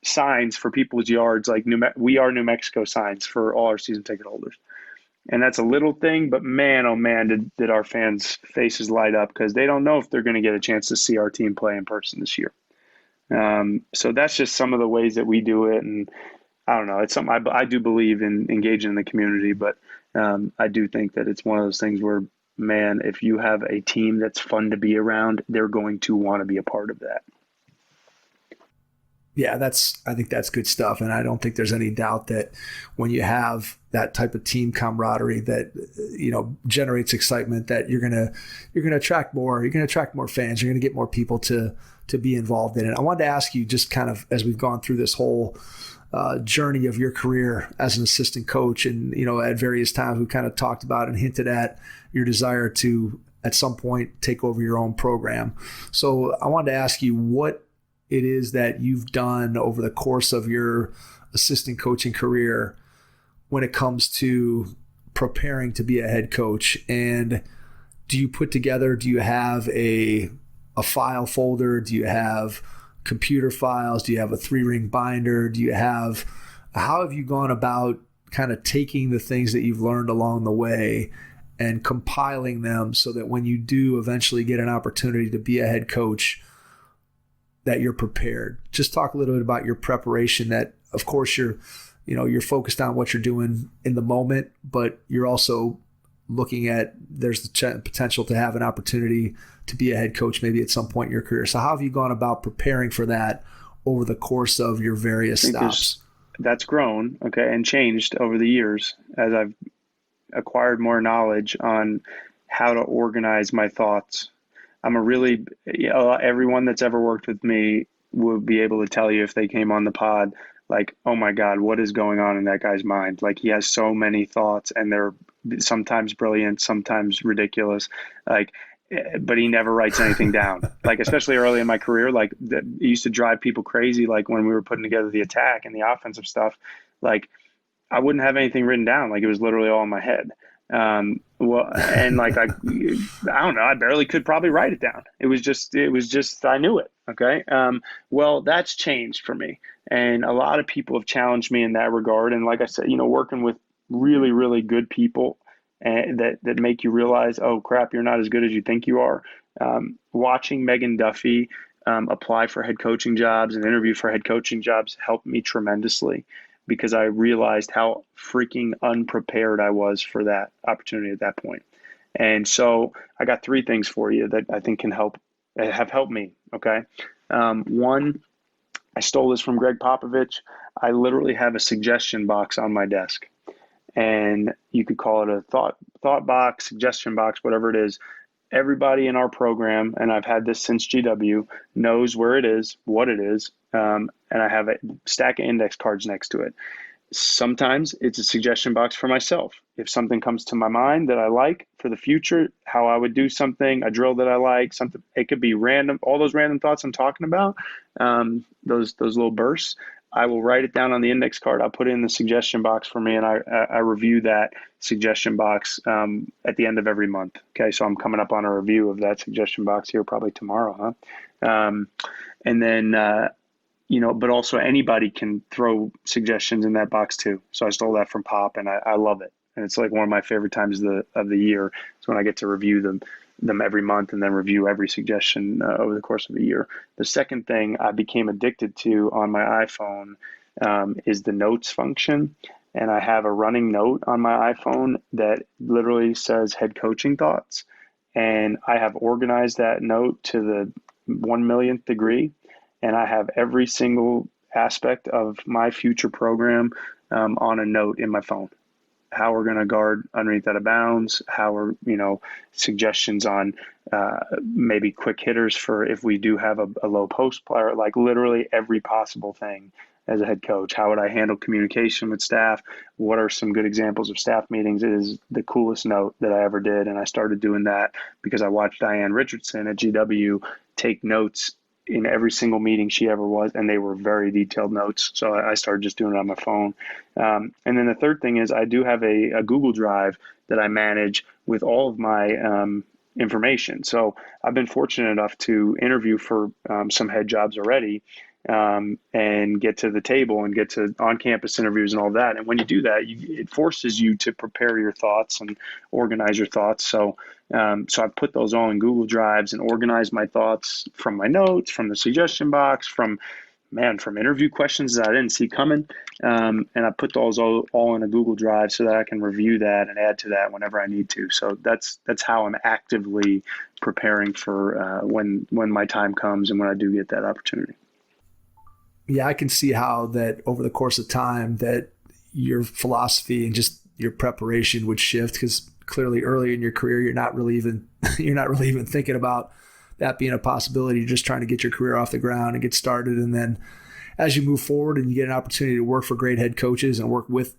signs for people's yards, like We Are New Mexico signs for all our season ticket holders. And that's a little thing, but man, oh man, did our fans' faces light up, because they don't know if they're going to get a chance to see our team play in person this year. So that's just some of the ways that we do it. And I don't know, it's something I do believe in engaging in the community, but I do think that it's one of those things where, man, if you have a team that's fun to be around, they're going to want to be a part of that. Yeah, I think that's good stuff. And I don't think there's any doubt that when you have that type of team camaraderie that, generates excitement, that you're going to attract more fans. You're going to get more people to be involved in it. I wanted to ask you, just kind of as we've gone through this whole journey of your career as an assistant coach, and, at various times we kind of talked about and hinted at your desire to, at some point, take over your own program. So I wanted to ask you what it is that you've done over the course of your assistant coaching career when it comes to preparing to be a head coach. And do you have a file folder? Do you have computer files? Do you have a 3-ring binder? How have you gone about kind of taking the things that you've learned along the way and compiling them so that when you do eventually get an opportunity to be a head coach, that you're prepared? Just talk a little bit about your preparation, that of course you're focused on what you're doing in the moment, but you're also looking at, there's the potential to have an opportunity to be a head coach maybe at some point in your career. So how have you gone about preparing for that over the course of your various stops? That's grown, okay, and changed over the years as I've acquired more knowledge on how to organize my thoughts. I'm a really, everyone that's ever worked with me will be able to tell you if they came on the pod, like, oh my God, what is going on in that guy's mind? Like, he has so many thoughts, and they're sometimes brilliant, sometimes ridiculous. Like, but he never writes anything down. Like, especially early in my career, like it used to drive people crazy. Like when we were putting together the attack and the offensive stuff, like I wouldn't have anything written down. Like it was literally all in my head. Well, and like, I don't know, I barely could probably write it down. It was just, I knew it. Okay. Well, that's changed for me. And a lot of people have challenged me in that regard. And like I said, working with really, really good people and that make you realize, oh crap, you're not as good as you think you are. Watching Megan Duffy, apply for head coaching jobs and interview for head coaching jobs helped me tremendously, because I realized how freaking unprepared I was for that opportunity at that point. And so I got 3 things for you that I think have helped me. Okay. One, I stole this from Greg Popovich. I literally have a suggestion box on my desk, and you could call it a thought box, suggestion box, whatever it is. Everybody in our program, and I've had this since GW, knows where it is, what it is, and I have a stack of index cards next to it. Sometimes it's a suggestion box for myself. If something comes to my mind that I like for the future, how I would do something, a drill that I like, something, it could be random, all those random thoughts I'm talking about, those little bursts, I will write it down on the index card. I'll put it in the suggestion box for me, and I review that suggestion box at the end of every month. Okay, so I'm coming up on a review of that suggestion box here probably tomorrow, huh? And then, but also anybody can throw suggestions in that box too. So I stole that from Pop, and I love it. And it's like one of my favorite times of the year. It's when I get to review them every month and then review every suggestion over the course of a year. The second thing I became addicted to on my iPhone is the notes function. And I have a running note on my iPhone that literally says head coaching thoughts. And I have organized that note to the 1 millionth degree. And I have every single aspect of my future program on a note in my phone. How we're going to guard underneath out of bounds, how we're, suggestions on maybe quick hitters for if we do have a low post player, like literally every possible thing as a head coach. How would I handle communication with staff? What are some good examples of staff meetings? It is the coolest note that I ever did. And I started doing that because I watched Diane Richardson at GW take notes in every single meeting she ever was, and they were very detailed notes. So I started just doing it on my phone. And then the third thing is I do have a Google Drive that I manage with all of my information. So I've been fortunate enough to interview for some head jobs already, and get to the table and get to on-campus interviews and all that. And when you do that, it forces you to prepare your thoughts and organize your thoughts. So I put those all in Google Drives and organize my thoughts from my notes, from the suggestion box, from interview questions that I didn't see coming. And I put those all in a Google Drive so that I can review that and add to that whenever I need to. So that's how I'm actively preparing for when my time comes and when I do get that opportunity. Yeah, I can see how that over the course of time that your philosophy and just your preparation would shift, because clearly early in your career you're not really even thinking about that being a possibility. You're just trying to get your career off the ground and get started. And then as you move forward and you get an opportunity to work for great head coaches and work with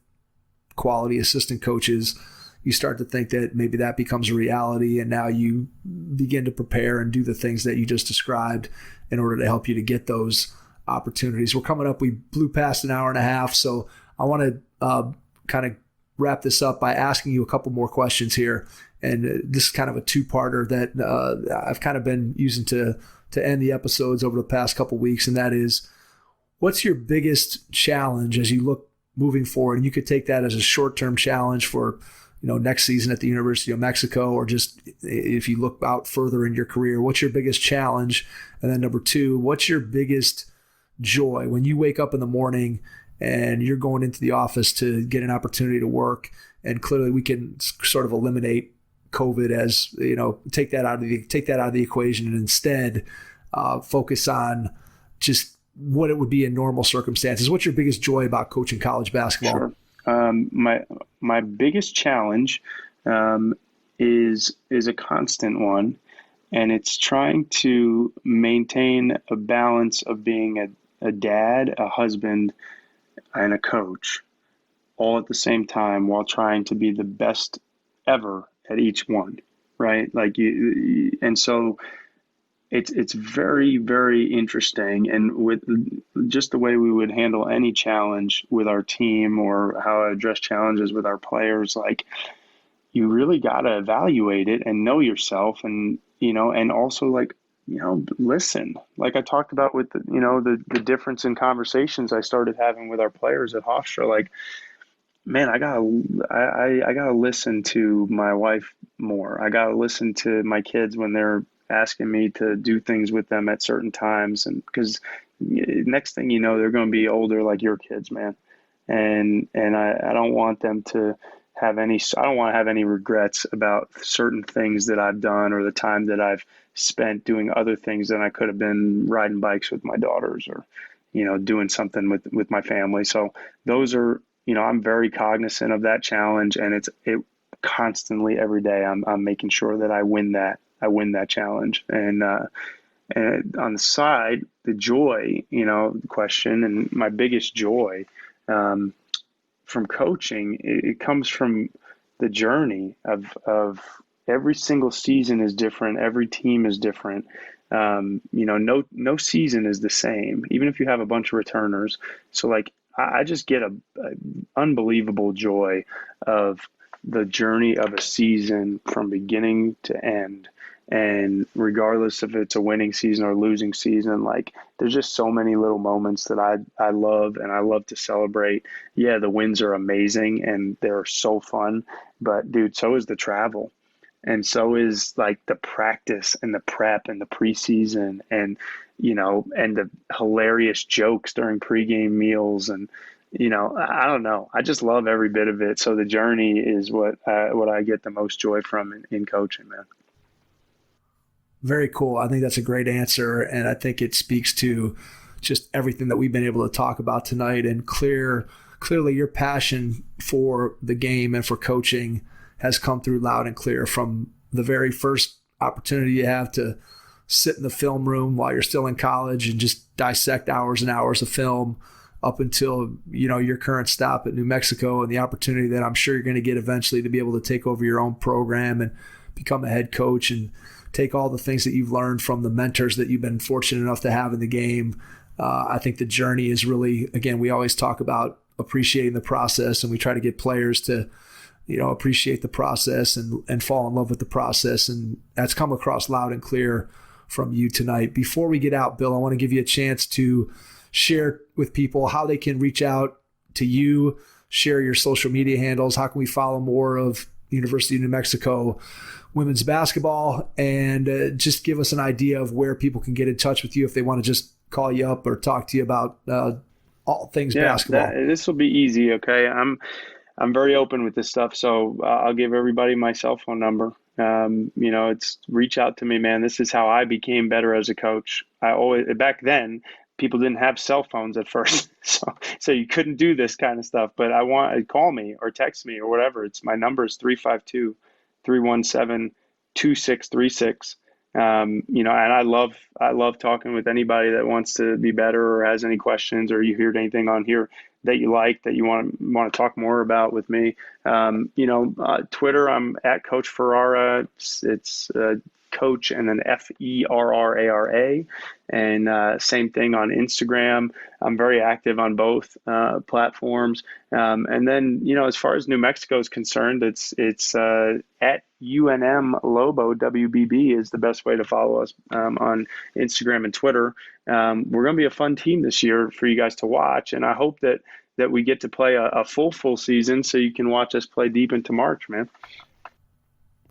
quality assistant coaches, you start to think that maybe that becomes a reality. And now you begin to prepare and do the things that you just described in order to help you to get those opportunities. We're coming up, we blew past an hour and a half. So I want to kind of wrap this up by asking you a couple more questions here. And this is kind of a two-parter that I've kind of been using to end the episodes over the past couple weeks. And that is, what's your biggest challenge as you look moving forward? And you could take that as a short-term challenge for, next season at the University of Mexico, or just if you look out further in your career, what's your biggest challenge? And then number 2, what's your biggest joy when you wake up in the morning and you're going into the office to get an opportunity to work? And clearly we can sort of eliminate COVID as, take that out of the equation and instead focus on just what it would be in normal circumstances. What's your biggest joy about coaching college basketball? Sure. My biggest challenge is a constant one, and it's trying to maintain a balance of being a dad, a husband, and a coach all at the same time while trying to be the best ever at each one, right? Like and so it's very, very interesting. And with just the way we would handle any challenge with our team or how I address challenges with our players, like you really got to evaluate it and know yourself, and, and also like, listen, like I talked about with the difference in conversations I started having with our players at Hofstra, like, man, I gotta listen to my wife more. I gotta listen to my kids when they're asking me to do things with them at certain times, and because next thing you know, they're going to be older like your kids, man. And I don't want them to have any. I don't want to have any regrets about certain things that I've done or the time that I've spent doing other things than I could have been riding bikes with my daughters or, doing something with my family. So those are. I'm very cognizant of that challenge, and it constantly every day I'm making sure that I win that challenge. And on the side, the joy, question, and my biggest joy from coaching, it comes from the journey of every single season is different. Every team is different. No season is the same, even if you have a bunch of returners. So like, I just get a unbelievable joy of the journey of a season from beginning to end. And regardless if it's a winning season or losing season, like there's just so many little moments that I love, and I love to celebrate. Yeah, the wins are amazing and they're so fun, but dude, so is the travel. And so is like the practice and the prep and the preseason and, and the hilarious jokes during pregame meals. And, I don't know. I just love every bit of it. So the journey is what I get the most joy from in coaching, man. Very cool. I think that's a great answer. And I think it speaks to just everything that we've been able to talk about tonight, and clearly your passion for the game and for coaching has come through loud and clear from the very first opportunity you have to sit in the film room while you're still in college and just dissect hours and hours of film up until, your current stop at New Mexico and the opportunity that I'm sure you're going to get eventually to be able to take over your own program and become a head coach and take all the things that you've learned from the mentors that you've been fortunate enough to have in the game. I think the journey is really, again, we always talk about appreciating the process, and we try to get players to appreciate the process and fall in love with the process. And that's come across loud and clear from you tonight. Before we get out, Bill, I want to give you a chance to share with people how they can reach out to you, share your social media handles. How can we follow more of University of New Mexico women's basketball, and just give us an idea of where people can get in touch with you if they want to just call you up or talk to you about all things basketball. This will be easy. Okay. I'm very open with this stuff, so I'll give everybody my cell phone number. It's reach out to me, man. This is how I became better as a coach. Back then, people didn't have cell phones at first, so you couldn't do this kind of stuff. But call me or text me or whatever. My number is 352-317-2636. And I love talking with anybody that wants to be better or has any questions, or you heard anything on here that you like, that you want to talk more about with me. Twitter, I'm at Coach Ferrara. It's Coach and then Ferrara. And same thing on Instagram. I'm very active on both platforms. And then, as far as New Mexico is concerned, it's at UNM Lobo, WBB is the best way to follow us on Instagram and Twitter. We're going to be a fun team this year for you guys to watch. And I hope that we get to play a full season so you can watch us play deep into March, man.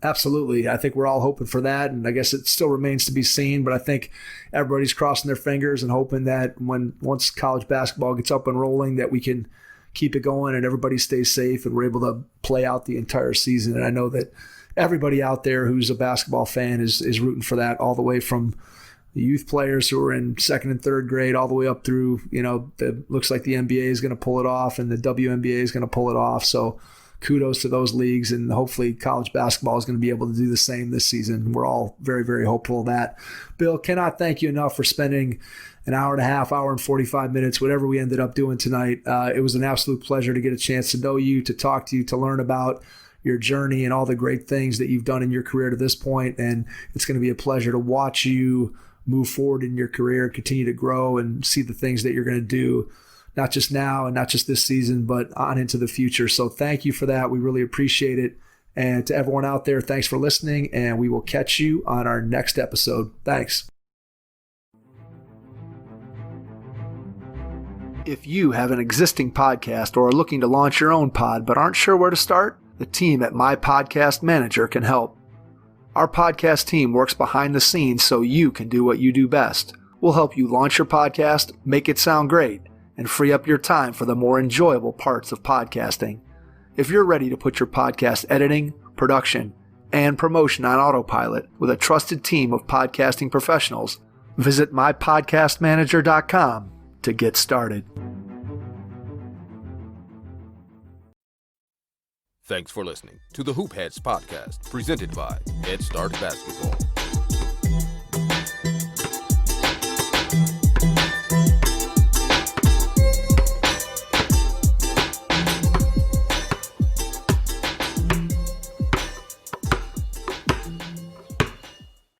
Absolutely. I think we're all hoping for that. And I guess it still remains to be seen, but I think everybody's crossing their fingers and hoping that once college basketball gets up and rolling, that we can keep it going and everybody stays safe and we're able to play out the entire season. And I know that everybody out there who's a basketball fan is rooting for that, all the way from the youth players who are in second and third grade all the way up through, looks like the NBA is going to pull it off and the WNBA is going to pull it off. So kudos to those leagues, and hopefully college basketball is going to be able to do the same this season. We're all very, very hopeful of that. Bill, cannot thank you enough for spending an hour and a half, hour and 45 minutes, whatever we ended up doing tonight. It was an absolute pleasure to get a chance to know you, to talk to you, to learn about your journey and all the great things that you've done in your career to this point. And it's going to be a pleasure to watch you move forward in your career, continue to grow, and see the things that you're going to do, not just now and not just this season, but on into the future. So thank you for that. We really appreciate it. And to everyone out there, thanks for listening, and we will catch you on our next episode. Thanks. If you have an existing podcast or are looking to launch your own pod but aren't sure where to start, the team at My Podcast Manager can help. Our podcast team works behind the scenes so you can do what you do best. We'll help you launch your podcast, make it sound great, and free up your time for the more enjoyable parts of podcasting. If you're ready to put your podcast editing, production, and promotion on autopilot with a trusted team of podcasting professionals, visit mypodcastmanager.com to get started. Thanks for listening to the Hoop Heads podcast, presented by Head Start Basketball.